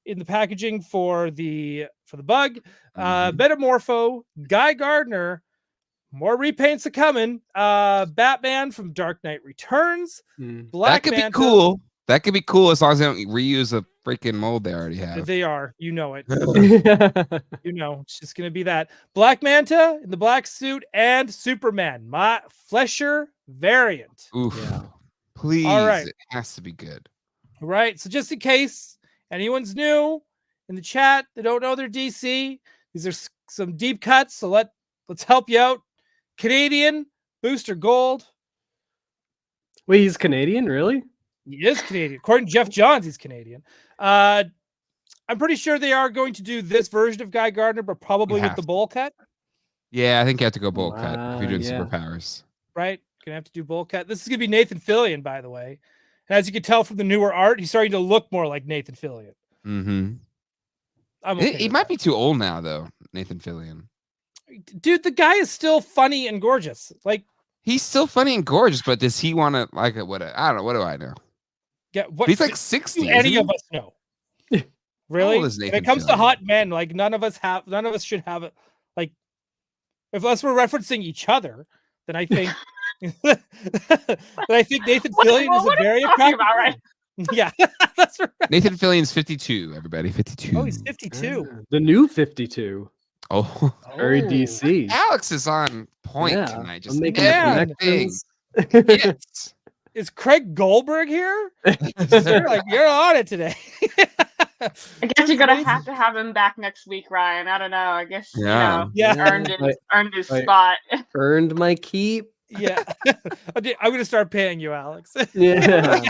in the packaging for the bug. Metamorpho, Guy Gardner, more repaints are coming. Batman from Dark Knight Returns. Black That could Manta. be cool. That could be cool as long as they don't reuse a freaking mold they already have. They are, you know it. You know, it's just gonna be that Black Manta in the black suit and Superman, my Flesher variant. Oof. Yeah. Please, All right. it has to be good. Right. So just in case anyone's new in the chat, they don't know their DC. These are some deep cuts. So let's help you out. Canadian Booster Gold. Wait, he's Canadian, really? He is Canadian. According to Jeff Johns, he's Canadian. I'm pretty sure they are going to do this version of Guy Gardner, but probably with have the to. bowl cut. Yeah, I think you have to go bowl cut if Wow, you're doing yeah. superpowers. Right? Gonna have to do bowl cut. This is gonna be Nathan Fillion, by the way. And as you can tell from the newer art, he's starting to look more like Nathan Fillion. Mm-hmm. I'm okay He with might that. be too old now, though, Nathan Fillion. dude, the guy is still funny and gorgeous. Like, He's still funny and gorgeous, but does he want to like what? I don't know. What do I know? get what? He's like do 60. any isn't of he? us know? Really? old is When Nathan it comes to Fillion? hot men, like none of us should have it. Like, unless we're referencing each other, then I think, then I think Nathan Fillion is a what are very you talking attractive about, right? man. Yeah, that's right. Nathan Fillion's 52. Everybody, 52. Oh, he's 52. The new 52. Oh, Very Oh. DC. Alex is on point Yeah, tonight. I'm Just making Man. the everything. connections. Yes. Is Craig Goldberg here? You're on it today. I guess you're gonna have to have him back next week, Ryan. I don't know. I guess Yeah. Yeah. earned his Right. spot. Earned my keep. Yeah, I'm gonna start paying you, Alex. Yeah.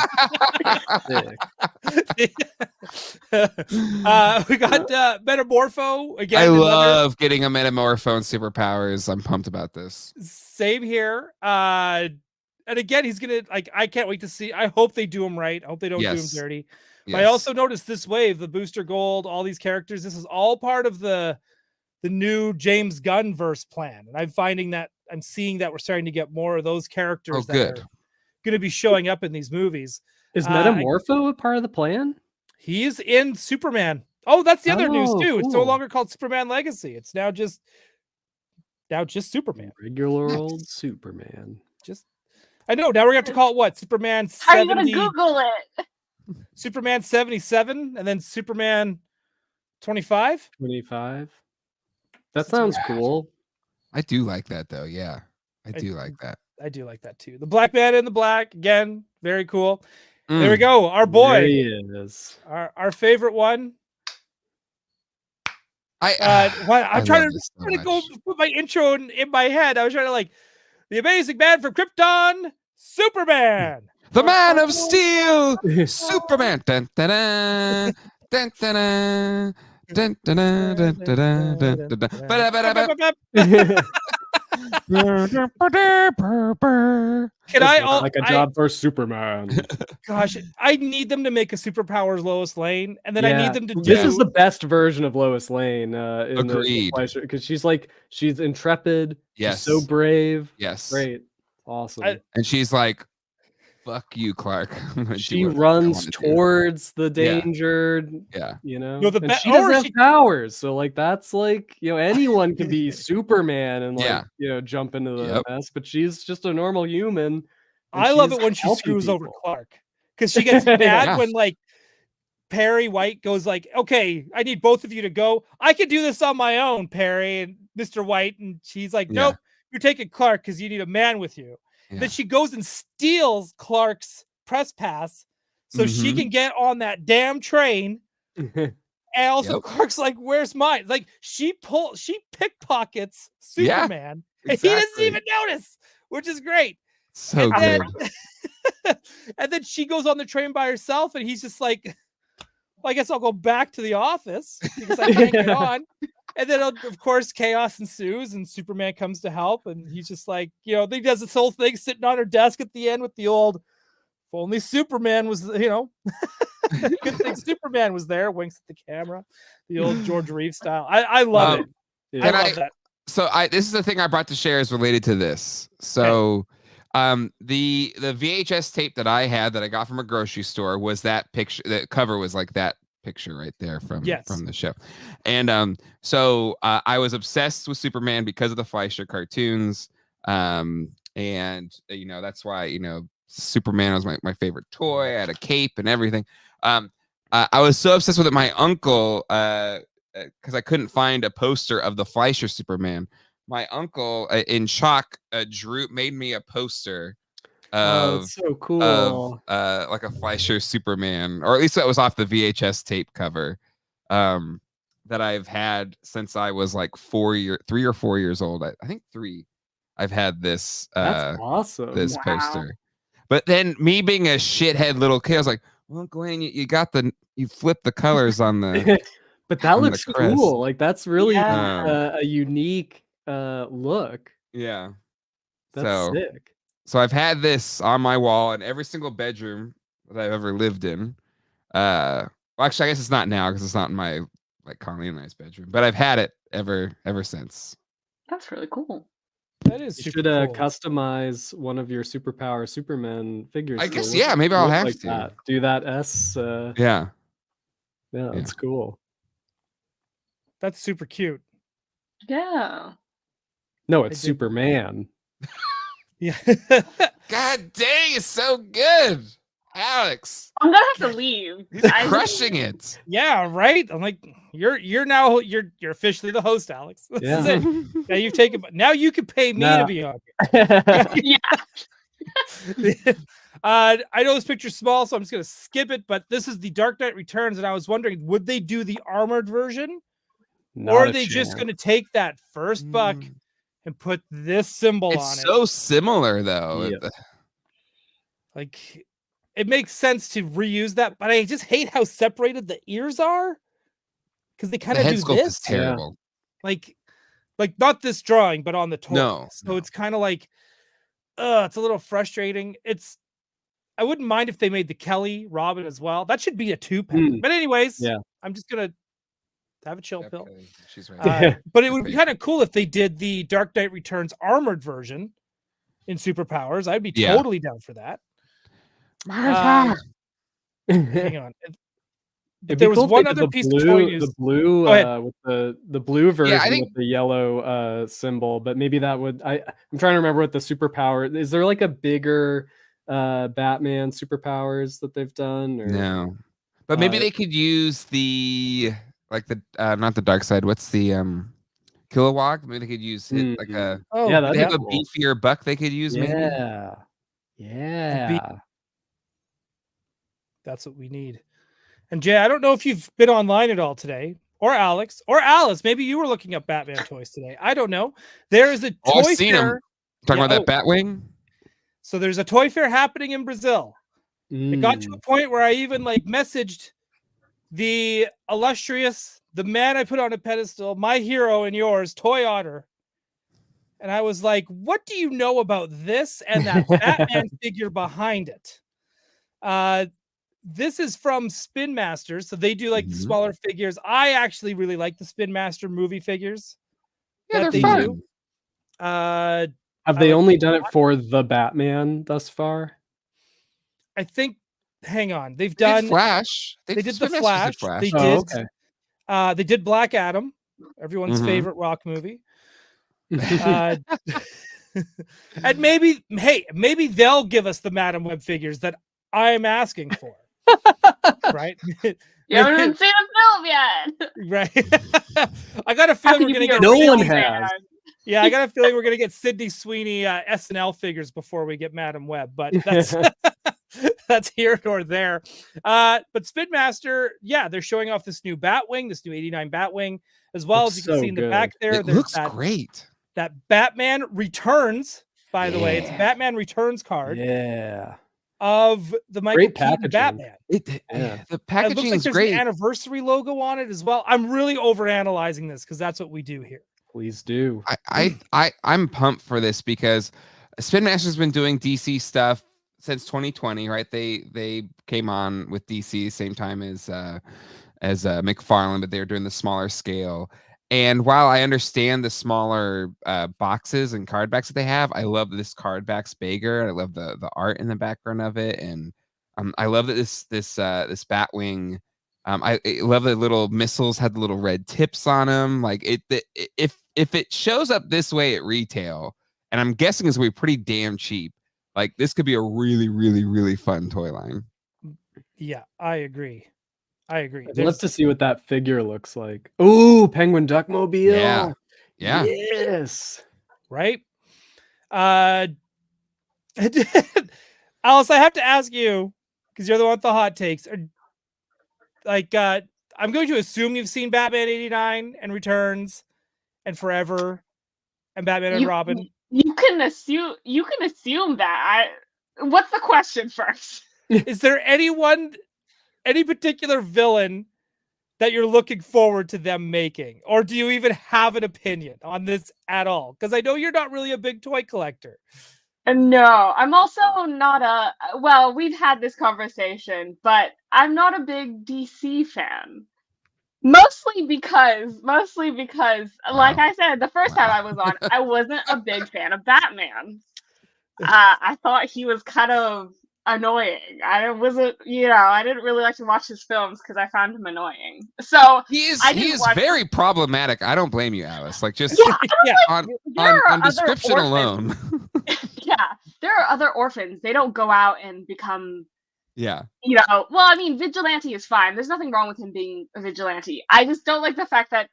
We got Metamorpho again. I another- love getting a Metamorpho and superpowers. I'm pumped about this. Same here. And again, he's gonna like. I can't wait to see. I hope they do him right. I hope they don't do him Yes. dirty. But I Yes. also noticed this wave, the Booster Gold, all these characters. This is all part of the new James Gunn verse plan, and I'm seeing that we're starting to get more of those characters. Oh, that good. are going to be showing up in these movies. Is Metamorpho a part of the plan? He's in Superman. Oh, that's the other news Oh, too. It's no cool. longer called Superman Legacy. It's now just Superman. Regular Nice. old Superman. I know. Now we're gonna have to call it what? Superman How are you gonna 70, Google it? Superman 77, and then Superman 25. 25. That That's sounds rad. cool. I do like that though. Yeah, I I- do like that. I do like that too. The Black Man in the Black again, very cool. There we Mm. go. Our There boy, he is. our favorite one. I I'm trying love to this so trying to go much. put my intro in my head. I was trying to like the Amazing Man from Krypton, Superman. The Man of Steel, Superman. Dun, dun, dun, dun, dun, dun, dun, dun, dun, dun, dun, dun, dun, dun. Ba-da-ba-da-ba. Can I all like a job for Superman. gosh, I need them to make a superpowers Lois Lane, and then I Yeah, need them to do This is the best version of Lois Lane. Agreed. Because she's intrepid. Yes. She's so brave. Yes. Great. Awesome. And she's like, "Fuck you, Clark." I'm gonna She do whatever I runs wanna do." towards the Yeah. danger, Yeah. you know. No, the and be- she or doesn't have she- powers, so like that's like anyone can be Superman and like Yeah. jump into the Yep. mess, but she's just a normal human. and I love she's it when she helping screws over people. Clark because she gets mad Yeah. when like Perry White goes like, "Okay, I need both of you to go. I can do this on my own, Perry and Mr. White," and she's like, Yeah. "Nope, you're taking Clark because you need a man with you." Yeah. Then she goes and steals Clark's press pass so she Mhm. can get on that damn train. And also Yep. Clark's like, "Where's mine?" Like she pickpockets Yeah, Superman, and he doesn't exactly. even notice, which is great. So and then, good. and then she goes on the train by herself, and he's just like, "Well, I guess I'll go back to the office because I can't get on." And then, of course, chaos ensues, and Superman comes to help, and he's just like, he does this whole thing sitting on her desk at the end with the old, "If only Superman was, good thing Superman was there," winks at the camera, the old George Reeves style. I love it. Yeah. I Can love that. So this is the thing I brought to share is related to this. So the VHS tape that I had that I got from a grocery store was that picture. The cover was like that picture right there from the show. And so I was obsessed with Superman because of the Fleischer cartoons. And that's why Superman was my favorite toy. I had a cape and everything. I was so obsessed with it. My uncle, because I couldn't find a poster of the Fleischer Superman. My uncle, in shock, made me a poster Oh, of it's so cool. like a Fleischer Superman, or at least that was off the VHS tape cover, that I've had since I was like 3 or 4 years old. I think 3. I've had this That's awesome. this Wow. poster. But then me being a shithead little kid, I was like, "Well, Gwen, you flipped the colors on the." But that on the looks crest. cool. Like that's really Yeah. a unique look. Yeah. That's sick. So I've had this on my wall in every single bedroom that I've ever lived in. Well, actually, I guess it's not now because it's not in my like Colleen and I's bedroom, but I've had it ever since. That's really cool. That is You super should cool. customize one of your superpower Superman figures. I to guess, look- yeah, maybe I'll look have like to. that. Do that S. Yeah. Yeah, that's cool. That's super cute. Yeah. No, it's I dig that. Superman. Yeah. God dang, it's so good. Alex, I'm gonna have to leave. he's crushing it. Yeah, right. I'm like, you're now you're officially the host, Alex. This is Yeah. it. Now you've taken. Now you can pay me Nah. to be on. Yeah. I know this picture's small, so I'm just gonna skip it. But this is the Dark Knight Returns, and I was wondering, would they do the armored version, or are they just gonna take that first buck and put this symbol on It's it? so similar though. Yeah. Like, it makes sense to reuse that, but I just hate how separated the ears are, because they kind The of head do sculpt this. is terrible. Like not this drawing, but on the toy. No, So no. it's kind of like, it's a little frustrating. I wouldn't mind if they made the Kelly Robin as well. That should be a 2-pack. But anyways, Yeah. I'm just gonna have a chill Yep, pill. Kelly, she's right. But it would be kind of cool if they did the Dark Knight Returns armored version in superpowers. I'd be Yeah. totally down for that. Hang on. It'd There be was cool if one they did other the piece blue, of toy news. the blue Go ahead. with the blue version think- with the yellow symbol, but maybe that would I'm trying to remember what the superpower is. There like a bigger Batman superpowers that they've done? Or No, but maybe they could use the not the dark side. What's the Kilowog? Maybe they could use it like a. Oh, yeah, They that'd have be a cool. beefier buck they could use. Maybe. Yeah, yeah. That's what we need. And Jay, I don't know if you've been online at all today, or Alex, or Alice. Maybe you were looking up Batman toys today. I don't know. There is a toy Oh, I've seen 'em. fair. Talking Yeah, about that Batwing. So there's a toy fair happening in Brazil. It got to a point where I even messaged the illustrious, the man I put on a pedestal, my hero and yours, Toy Otter. And I was like, what do you know about this and that Batman figure behind it? This is from Spin Masters. So they do the smaller figures. I actually really like the Spin Master movie figures. Yeah, that they're they fun. do. Have they only done it for the Batman thus far? I think, hang on. They've They done did Flash. They did the Spin Masters Flash. Flash. They Oh, did. okay. They did Black Adam, everyone's Mhm. favorite rock movie. And maybe they'll give us the Madam Web figures that I'm asking for. Right? You haven't even seen the film yet. Right. I got a feeling we're gonna get No one Sydney- has. Yeah, I got a feeling we're gonna get Sydney Sweeney SNL figures before we get Madam Web, but that's that's here nor there. But Spin Master, yeah, they're showing off this new Batwing, this new 89 Batwing, as well as you can Looks see so in the good. back there. It There's looks that, great. that Batman Returns, by the way. It's a Yeah. Batman Returns card Yeah. of the Michael Great Keaton packaging. Batman. The It looks packaging like is there's great. an anniversary logo on it as well. I'm really overanalyzing this because that's what we do here. Please do. I'm pumped for this because Spin Master's been doing DC stuff since 2020, right? They came on with DC same time as McFarlane, but they were doing the smaller scale. And while I understand the smaller boxes and card backs that they have, I love this card back's bigger. I love the art in the background of it, and I love that this Batwing. I love the little missiles had the little red tips on them. Like if it shows up this way at retail, and I'm guessing it's gonna be pretty damn cheap. Like this could be a really, really, really fun toy line. Yeah, I agree. I'd love to see what that figure looks like. Ooh, Penguin Duckmobile. Yeah. Yeah. Yes. Right? Alice, I have to ask you, because you're the one with the hot takes. I'm going to assume you've seen Batman 89 and Returns and Forever and Batman and Robin. You can assume that. What's the question first? Is there any particular villain that you're looking forward to them making? Or do you even have an opinion on this at all? Because I know you're not really a big toy collector. No, I'm also not well, we've had this conversation, but I'm not a big DC fan. Mostly because, like I said, the first time Wow. I was on, I wasn't a big fan of Batman. I thought he was kind of annoying. I wasn't, I didn't really like to watch his films because I found him annoying. So He is I didn't watch. very problematic. I don't blame you, Alice. Like just Yeah, Yeah. on there are on other description orphans. alone. Yeah, there are other orphans. They don't go out and become, Yeah. well, I mean, vigilante is fine. There's nothing wrong with him being a vigilante. I just don't like the fact that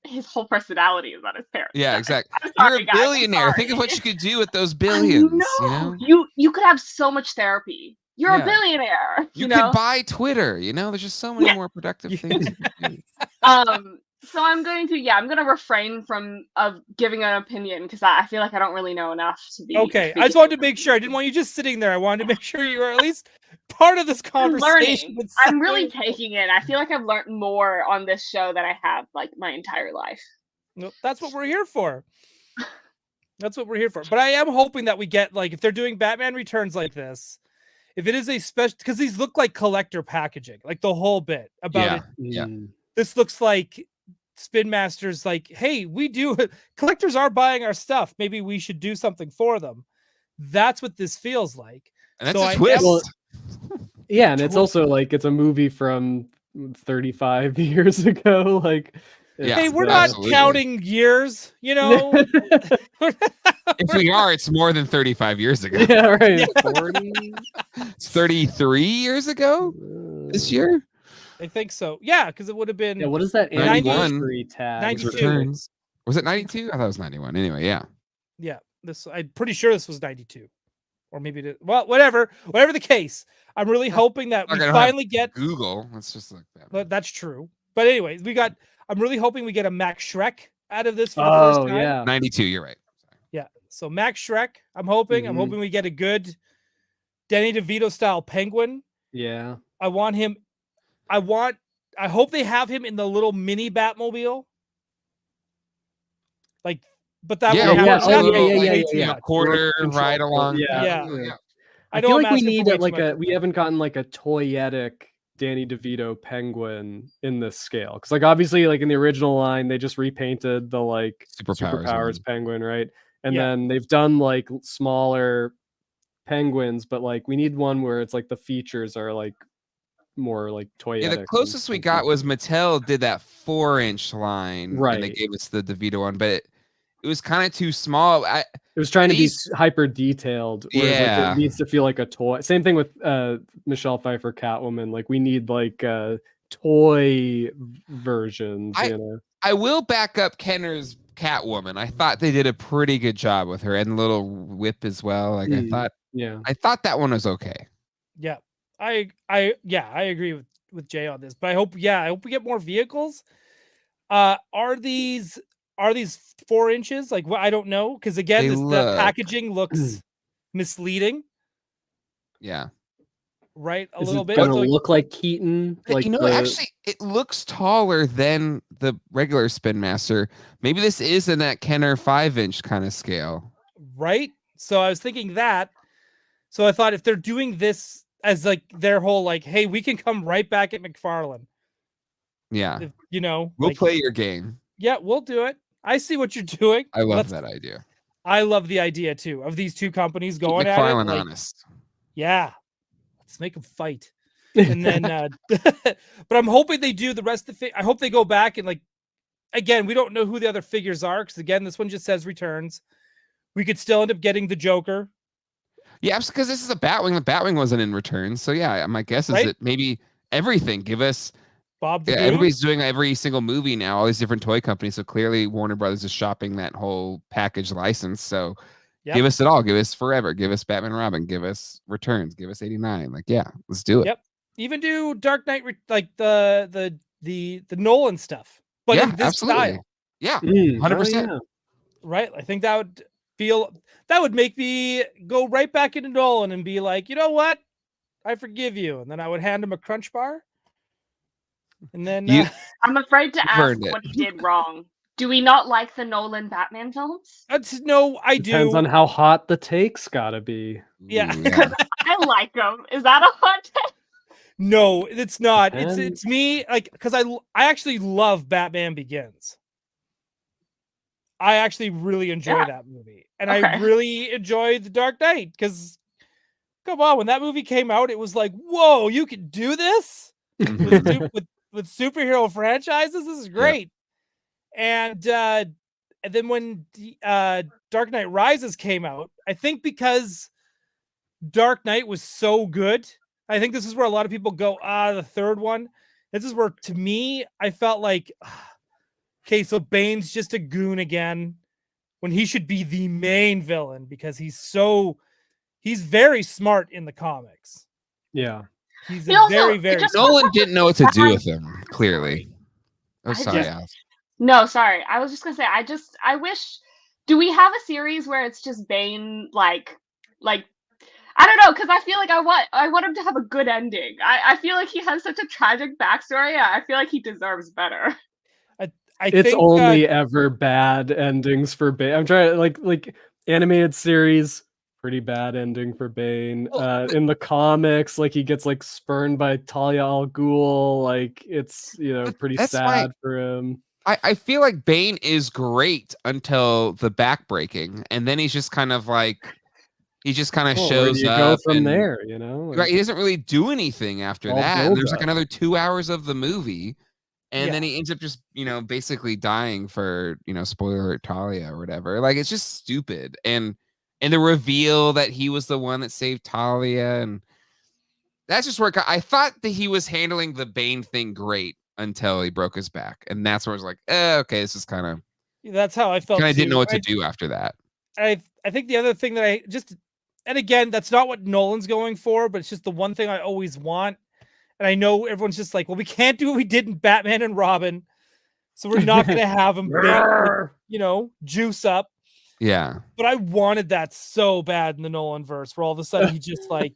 his whole personality is on his parents. Yeah, exactly. I'm You're sorry, a guys, I'm billionaire. Think of sorry. what you could do with those billions. You know, You could have so much therapy. You're a Yeah. billionaire. you know. could buy Twitter. You know, there's just so many Yeah. more productive things. You could do. So I'm going to refrain from giving an opinion because I feel like I don't really know enough to be. Okay, I just wanted to make sure. I didn't want you just sitting there. I wanted to make sure you were at least part of this I'm conversation. learning. I'm really taking it. I feel like I've learned more on this show than I have like my entire life. No, that's what we're here for. That's what we're here for. But I am hoping that we get, like, if they're doing Batman Returns like this, if it is a special, because these look like collector packaging, like the whole bit about Yeah. it. Yeah. This looks like Spin Master's like, hey, collectors are buying our stuff. Maybe we should do something for them. That's what this feels like. And that's So a I twist. Well, yeah, and it's also like it's a movie from 35 years ago. Like, Yeah, hey, it's, we're not absolutely. counting years, you know. If we are, it's more than 35 years ago. yeah, right. Yeah. 40. It's 33 years ago this year. I think so. Yeah, because it would have been Yeah, what is that 91. anniversary tag? 92. Returns. Was it 92? I thought it was 91. Anyway, yeah. Yeah, I'm pretty sure this was 92. Or maybe well, whatever the case. I'm really hoping that we Not gonna have finally get Google. Let's just look that. but that's true. But anyways, I'm really hoping we get a Max Shrek out of this for the first Oh time. yeah. 92. You're right. Yeah. So Max Shrek, I'm hoping. I'm Mhm. hoping we get a good Danny DeVito style penguin. Yeah. I want him. I hope they have him in the little mini Batmobile. Like, but that Yeah, would yeah, happen. oh, That'd be yeah, way yeah, too yeah. much. Quarter Control. ride along. Yeah. Yeah. I know feel I'm like we asking need for way a, too like much. we haven't gotten like a toyetic Danny DeVito penguin in this scale, because like obviously like in the original line they just repainted the like superpowers penguin, right? And Yeah. then they've done like smaller penguins, but like we need one where it's like the features are like more like toyetic. Yeah, the closest we got was Mattel did that 4-inch line, and they Right. gave us the DeVito one, but it was kind of too small. It was trying to be these- hyper detailed. Whereas like Yeah. it needs to feel like a toy. Same thing with Michelle Pfeiffer Catwoman. Like we need like toy versions. I will back up Kenner's Catwoman. I thought they did a pretty good job with her, and the little whip as well. Like Mm. I thought that one was okay. Yeah. I agree with Jay on this, but I hope we get more vehicles. Are these 4 inches? Like, well, I don't know, because again, the packaging looks misleading, Yeah. right? A Is little it bit. gonna So, look like Keaton? But, Like you know, actually, it looks taller than the regular Spin Master. Maybe this is in that Kenner 5-inch kind of scale. right? So I was thinking that. So I thought if they're doing this as like their whole like, hey, we can come right back at McFarlane. Yeah. We'll We'll play your game. Yeah, we'll do it. I see what you're doing. I love that idea. I love the idea too of these two companies Keep going at it. McFarlane Like, honest. yeah, let's make them fight. And then, but I'm hoping they do the rest of the. I hope they go back and like, again, we don't know who the other figures are because again, this one just says returns. We could still end up getting the Joker. Yeah, because this is a Batwing. The Batwing wasn't in returns. So yeah, my guess is Right? that maybe everything. Give us Bob the Yeah, Dude. everybody's doing every single movie now, all these different toy companies. So clearly Warner Brothers is shopping that whole package license. So Yep. give us it all. Give us Forever. Give us Batman and Robin. Give us Returns. Give us 89. Like, yeah, let's do it. Yep. Even do Dark Knight, like the Nolan stuff, but in this style, Yeah, Mm, 100%. yeah. right? I think that would make me go right back into Nolan and be like, you know what? I forgive you. And then I would hand him a Crunch Bar. And then I'm afraid to ask earned it. what he did wrong. Do we not like the Nolan Batman films? no, I Depends do. on how hot the take's gotta be. Yeah. Ooh, yeah. I like them. Is that a hot take? No, it's not. And- It's me, like, because I actually love Batman Begins. I actually really enjoy Yeah. that movie, and I Okay. really enjoy The Dark Knight because, come on, when that movie came out, it was like, whoa, you can do this Mhm. with superhero franchises. This is great. And then when Dark Knight Rises came out, I think because Dark Knight was so good, I think this is where a lot of people go, the third one. This is where, to me, I felt like, okay, so Bane's just a goon again when he should be the main villain because he's very smart in the comics. Yeah. He's He a also very, it very just smart. Nolan didn't know what to do with him. Clearly. Oh, I sorry. just- Alice. No, sorry. I was just gonna say I wish. Do we have a series where it's just Bane like I don't know, because I feel like I want him to have a good ending. I feel like he has such a tragic backstory. I feel like he deserves better. I It's think only ever bad endings for Bane. I'm trying to like animated series, pretty bad ending for Bane. In the comics, like he gets like spurned by Talia al Ghul. Like it's pretty That's why- sad for him. I feel like Bane is great until the backbreaking, and then he's just kind of like he just kind of Well, where do shows you go up from and there? right, he doesn't really do anything after All that. And there's like build-up. another 2 hours of the movie, and then Yeah. he ends up just basically dying for spoiler alert, Talia or whatever. Like it's just stupid, and the reveal that he was the one that saved Talia, and that's just where I thought that he was handling the Bane thing great until he broke his back, and that's where I was like, okay, this is kind that's how I felt of didn't too. know what to do after that. I think the other thing that and again, that's not what Nolan's going for, but it's just the one thing I always want. And I know everyone's just like, well, we can't do what we did in Batman and Robin, so we're not going to have him, juice up. Yeah, But I wanted that so bad in the Nolan verse, where all of a sudden he just like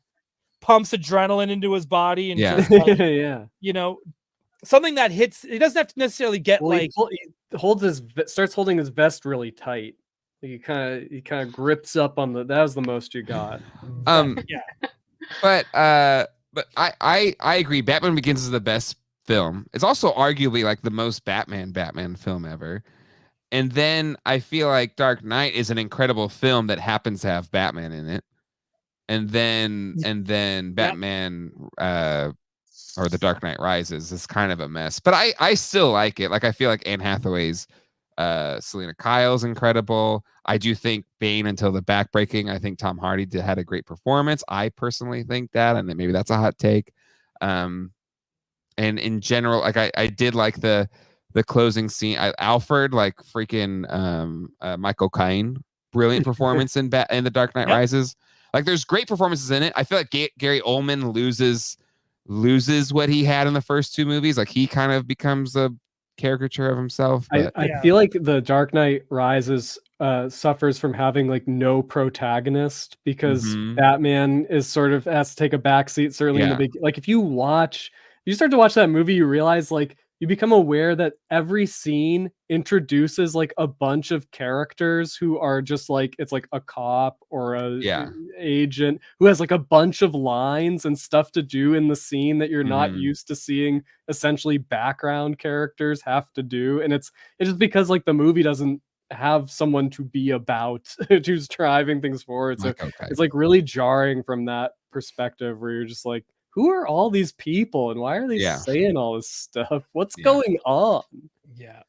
pumps adrenaline into his body and Yeah. just like, Yeah. something that hits. He doesn't have to necessarily get Well, like. he starts holding his vest really tight. He kind of grips up on the. That was the most you got. Yeah. But I agree. Batman Begins is the best film. It's also arguably like the most Batman film ever. And then I feel like Dark Knight is an incredible film that happens to have Batman in it. And then Batman or The Dark Knight Rises is kind of a mess. But I still like it. Like I feel like Anne Hathaway's Selena Kyle's incredible. I do think Bane until the backbreaking. I think Tom Hardy had a great performance. I personally think that, and maybe that's a hot take. And in general, like I did like the closing scene. Alfred, like freaking Michael Caine, brilliant performance in The Dark Knight Rises. Like there's great performances in it. I feel like Gary Oldman loses what he had in the first two movies. Like he kind of becomes a caricature of himself. But I feel like The Dark Knight Rises suffers from having like no protagonist because Batman is sort of has to take a backseat. Certainly in the big, like if you start to watch that movie, you realize like you become aware that every scene introduces like a bunch of characters who are just like it's like a cop or a agent who has like a bunch of lines and stuff to do in the scene that you're not used to seeing essentially background characters have to do. And it's just because like the movie doesn't have someone to be about who's driving things forward. So it's like really jarring from that perspective where you're just like, who are all these people and why are they saying all this stuff? What's going on? Yeah.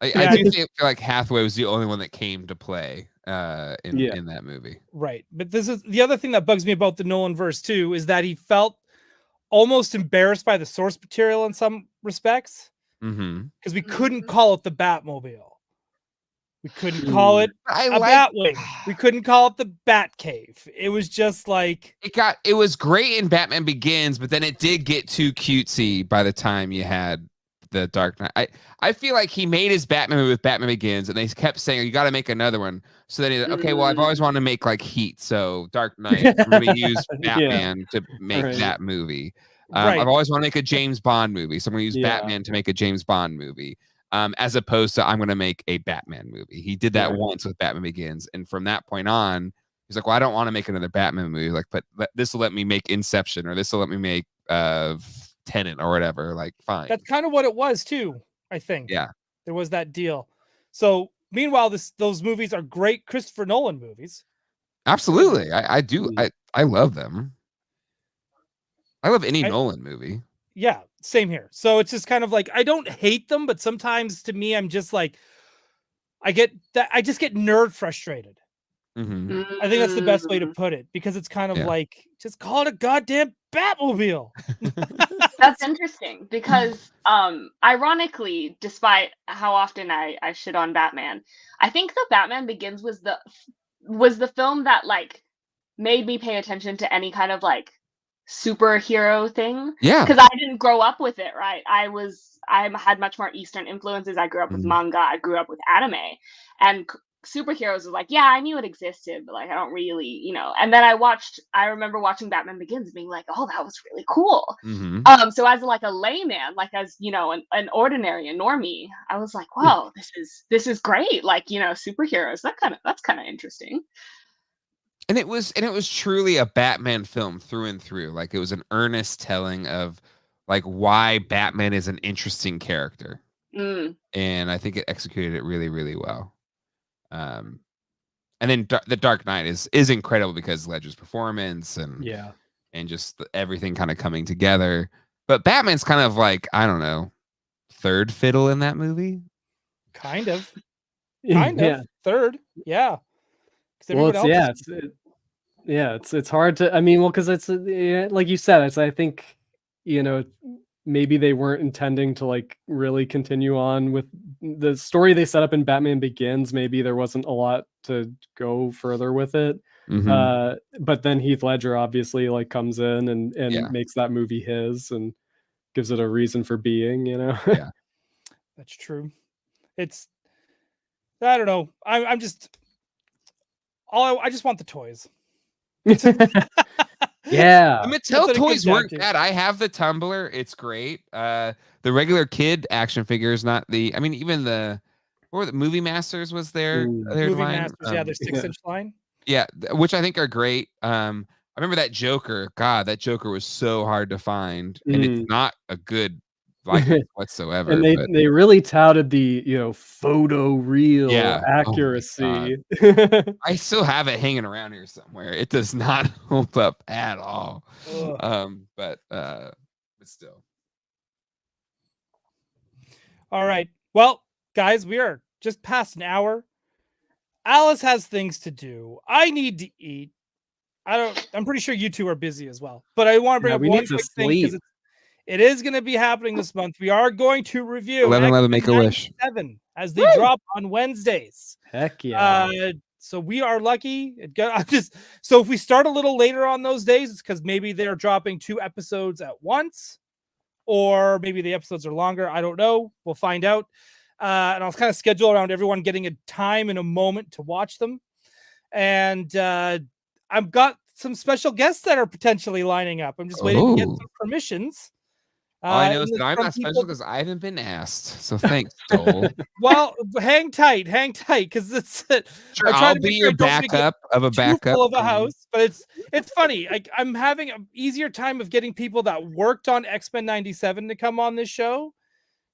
I do feel like Hathaway was the only one that came to play in that movie. Right. But this is the other thing that bugs me about the Nolan verse too, is that he felt almost embarrassed by the source material in some respects. Because we couldn't call it the Batmobile. We couldn't call it Batwing. We couldn't call it the Batcave. It was just like it was great in Batman Begins, but then it did get too cutesy by the time you had the Dark Knight. I feel like he made his Batman movie with Batman Begins, and they kept saying, you got to make another one. So then he's like, okay, well, I've always wanted to make like Heat, so Dark Knight. I'm going to use Batman to make that movie. I've always wanted to make a James Bond movie, so I'm going to use Batman to make a James Bond movie. As opposed to I'm going to make a Batman movie. He did that once with Batman Begins. And from that point on, he's like, well, I don't want to make another Batman movie. Like, but this will let me make Inception, or this will let me make Tenet or whatever. Like, fine. That's kind of what it was too. I think. Yeah. There was that deal. So meanwhile, those movies are great Christopher Nolan movies. Absolutely. I do. I love them. I love any Nolan movie. Yeah, same here. So it's just kind of like, I don't hate them, but sometimes to me, I'm just like, I just get nerd frustrated. Mm-hmm. I think that's the best way to put it, because it's kind of like, just call it a goddamn Batmobile. That's interesting because, ironically, despite how often I shit on Batman, I think the Batman Begins was the film that like made me pay attention to any kind of like superhero thing. Yeah. Because I didn't grow up with it, right? I had much more Eastern influences. I grew up with manga. I grew up with anime, and superheroes was like, yeah, I knew it existed, but like I don't really, And then I remember watching Batman Begins, being like, oh, that was really cool. Mm-hmm. So as like a layman, like as an ordinary, a normie, I was like, wow, this is great. Like superheroes. That's kind of interesting. And it was truly a Batman film through and through. Like, it was an earnest telling of like why Batman is an interesting character. And I think it executed it really, really well. And then The Dark Knight is incredible because Ledger's performance and just everything kind of coming together. But Batman's kind of like, I don't know, third fiddle in that movie. Kind of. Third. Yeah. Well, it's hard to. I mean, well, because it's like you said, I think maybe they weren't intending to like really continue on with the story they set up in Batman Begins. Maybe there wasn't a lot to go further with it. But then Heath Ledger obviously like comes in and makes that movie his and gives it a reason for being. Yeah, that's true. It's, I don't know. I'm just. I just want the toys. Yeah. The Mattel toys weren't bad. I have the tumbler. It's great. The regular kid action figure is not the. I mean, even the Movie Masters was their Movie line. Masters, their 6-inch line. Yeah, which I think are great. I remember that Joker. God, that Joker was so hard to find, and it's not a good likeness whatsoever. And they really touted the photo real accuracy. Oh, I still have it hanging around here somewhere. It does not hold up at all. But still. All right. Well, guys, we are just past an hour. Alice has things to do. I need to eat. I'm pretty sure you two are busy as well. But I want to bring up one quick thing because it is going to be happening this month. We are going to review 11 Make a Wish as they drop on Wednesdays. Heck yeah! So we are lucky. So if we start a little later on those days, it's because maybe they're dropping 2 episodes at once, or maybe the episodes are longer. I don't know. We'll find out. And I'll kind of schedule around everyone getting a time and a moment to watch them. And I've got some special guests that are potentially lining up. I'm just waiting to get some permissions. All I know is that I'm not special because I haven't been asked. So thanks, Doell. Well, hang tight, because it's. Sure, I'll be your backup of a backup of a house, but it's funny. I'm having an easier time of getting people that worked on X-Men '97 to come on this show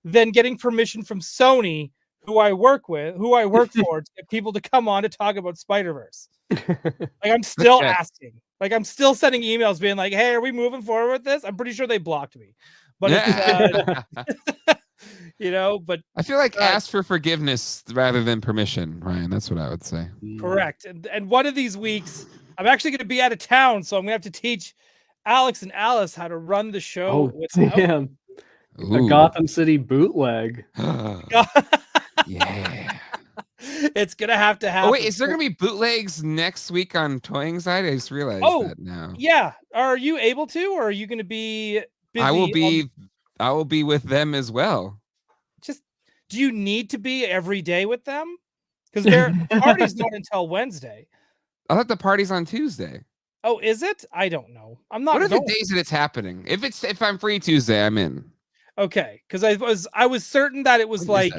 than getting permission from Sony, who I work for, to get people to come on to talk about Spider-Verse. Like, I'm still asking. Like, I'm still sending emails being like, "Hey, are we moving forward with this?" I'm pretty sure they blocked me. But but I feel like ask for forgiveness rather than permission, Ryan. That's what I would say. Correct. And one of these weeks, I'm actually going to be out of town, so I'm going to have to teach Alex and Alice how to run the show. Damn. A Gotham City bootleg. Yeah. It's going to have to happen. Oh, wait, is there going to be bootlegs next week on Toy Anxiety? I just realized that now. Yeah. Are you able to, or are you going to be busy? I will be with them as well. Do you need to be every day with them? Because their party's not until Wednesday. I thought the party's on Tuesday. Oh, is it? I don't know. I'm not. What are the days that it's happening? If I'm free Tuesday, I'm in. Okay, because I was certain that it was like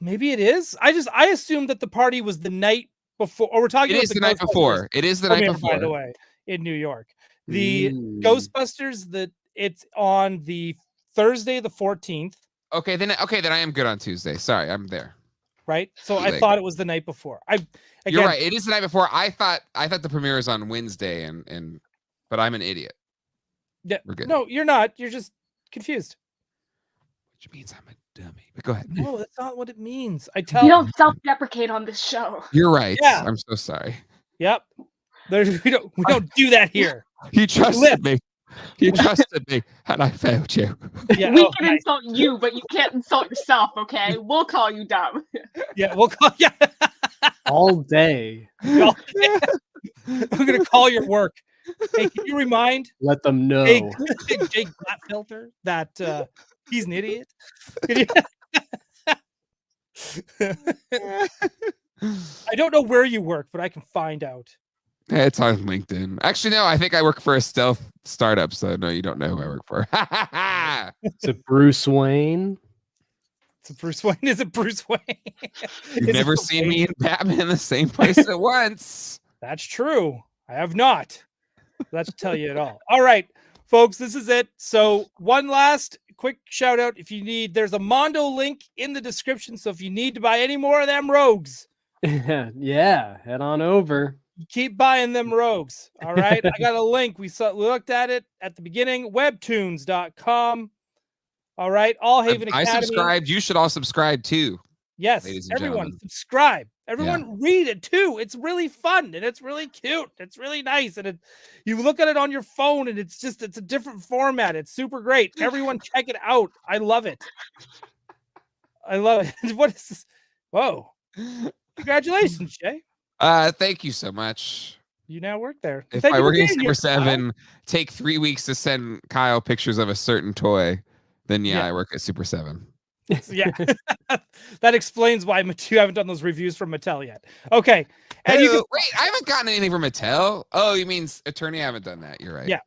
maybe it is. I assumed that the party was the night before, or we're talking. It is the night before. It is the night before. By the way, in New York. The Ghostbusters, it's on the Thursday the 14th. Okay, then I am good on Tuesday. Sorry, I'm there. Right. So I Like- thought it was the night before. You're right. It is the night before. I thought the premiere is on Wednesday, but I'm an idiot. Yeah. We're good. No, you're not. You're just confused. Which means I'm a dummy. But go ahead. No, that's not what it means. We don't self-deprecate on this show. You're right. Yeah. I'm so sorry. Yep. We don't do that here. You trusted me. You trusted me, and I failed you. Yeah. We can insult you, but you can't insult yourself, okay? We'll call you dumb. Yeah, we'll call you all day. I'm gonna call your work. Hey, can you remind? Let them know. Jake Glatfelter that he's an idiot. I don't know where you work, but I can find out. It's on LinkedIn. Actually, no, I think I work for a stealth startup, so no, you don't know who I work for. Is it Bruce Wayne? It's Bruce Wayne. Is it Bruce Wayne? You've never seen me and Batman in the same place at once. That's true. I have not. That should tell you it all. All right, folks, this is it. So one last quick shout out. If you need, there's a Mondo link in the description. So if you need to buy any more of them rogues, yeah, head on over. Keep buying them rogues. All right. I got a link. We looked at it at the beginning. Webtoons.com. All right. All Haven Academy. I subscribed. You should all subscribe too. Yes. Everyone subscribe. Everyone read it too. It's really fun and it's really cute. It's really nice. And you look at it on your phone and it's a different format. It's super great. Everyone check it out. I love it. I love it. What is this? Whoa. Congratulations, Jay. Thank you so much. You now work there. If I work at Super 7, take 3 weeks to send Kyle pictures of a certain toy, then I work at Super 7. Yeah. That explains why you haven't done those reviews from Mattel yet. Okay. And wait, I haven't gotten anything from Mattel. Oh, you mean Attorney? I haven't done that. You're right. Yeah.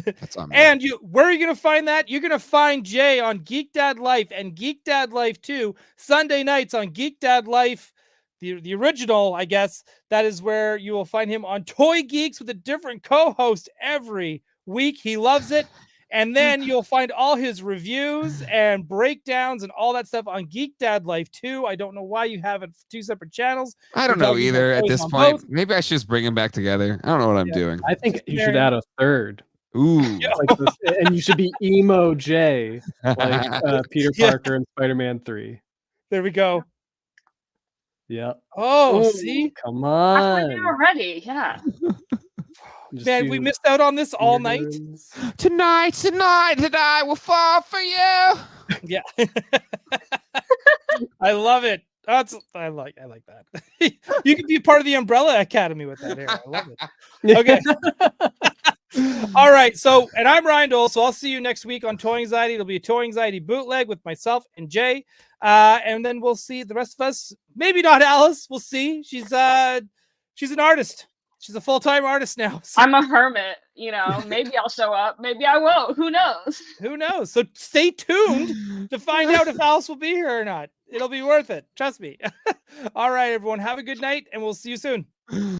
That's on me. And where are you going to find that? You're going to find Jay on Geek Dad Life and Geek Dad Life 2 Sunday nights on Geek Dad Life. The original, I guess, that is where you will find him on Toy Geeks with a different co-host every week. He loves it. And then you'll find all his reviews and breakdowns and all that stuff on Geek Dad Life 2. I don't know why you have it 2 separate channels. I don't know either at this point. Both. Maybe I should just bring them back together. I don't know what I'm doing. I think you should add a third. Ooh. Like this, and you should be Emo J, like Peter Parker and Spider-Man 3. There we go. Yeah. Oh, see? Come on. Already, yeah. Man, we missed out on this all night. Tonight, I will fall for you. Yeah. I love it. I like that. You can be part of the Umbrella Academy with that hair. I love it. Okay. All right. So, and I'm Ryan Doell. So I'll see you next week on Toy Anxiety. It'll be a Toy Anxiety bootleg with myself and Jay. And then we'll see the rest of us. Maybe not Alice. We'll see. She's an artist. She's a full-time artist now. So. I'm a hermit, maybe I'll show up. Maybe I won't. Who knows? Who knows? So stay tuned to find out if Alice will be here or not. It'll be worth it. Trust me. All right, everyone. Have a good night, and we'll see you soon.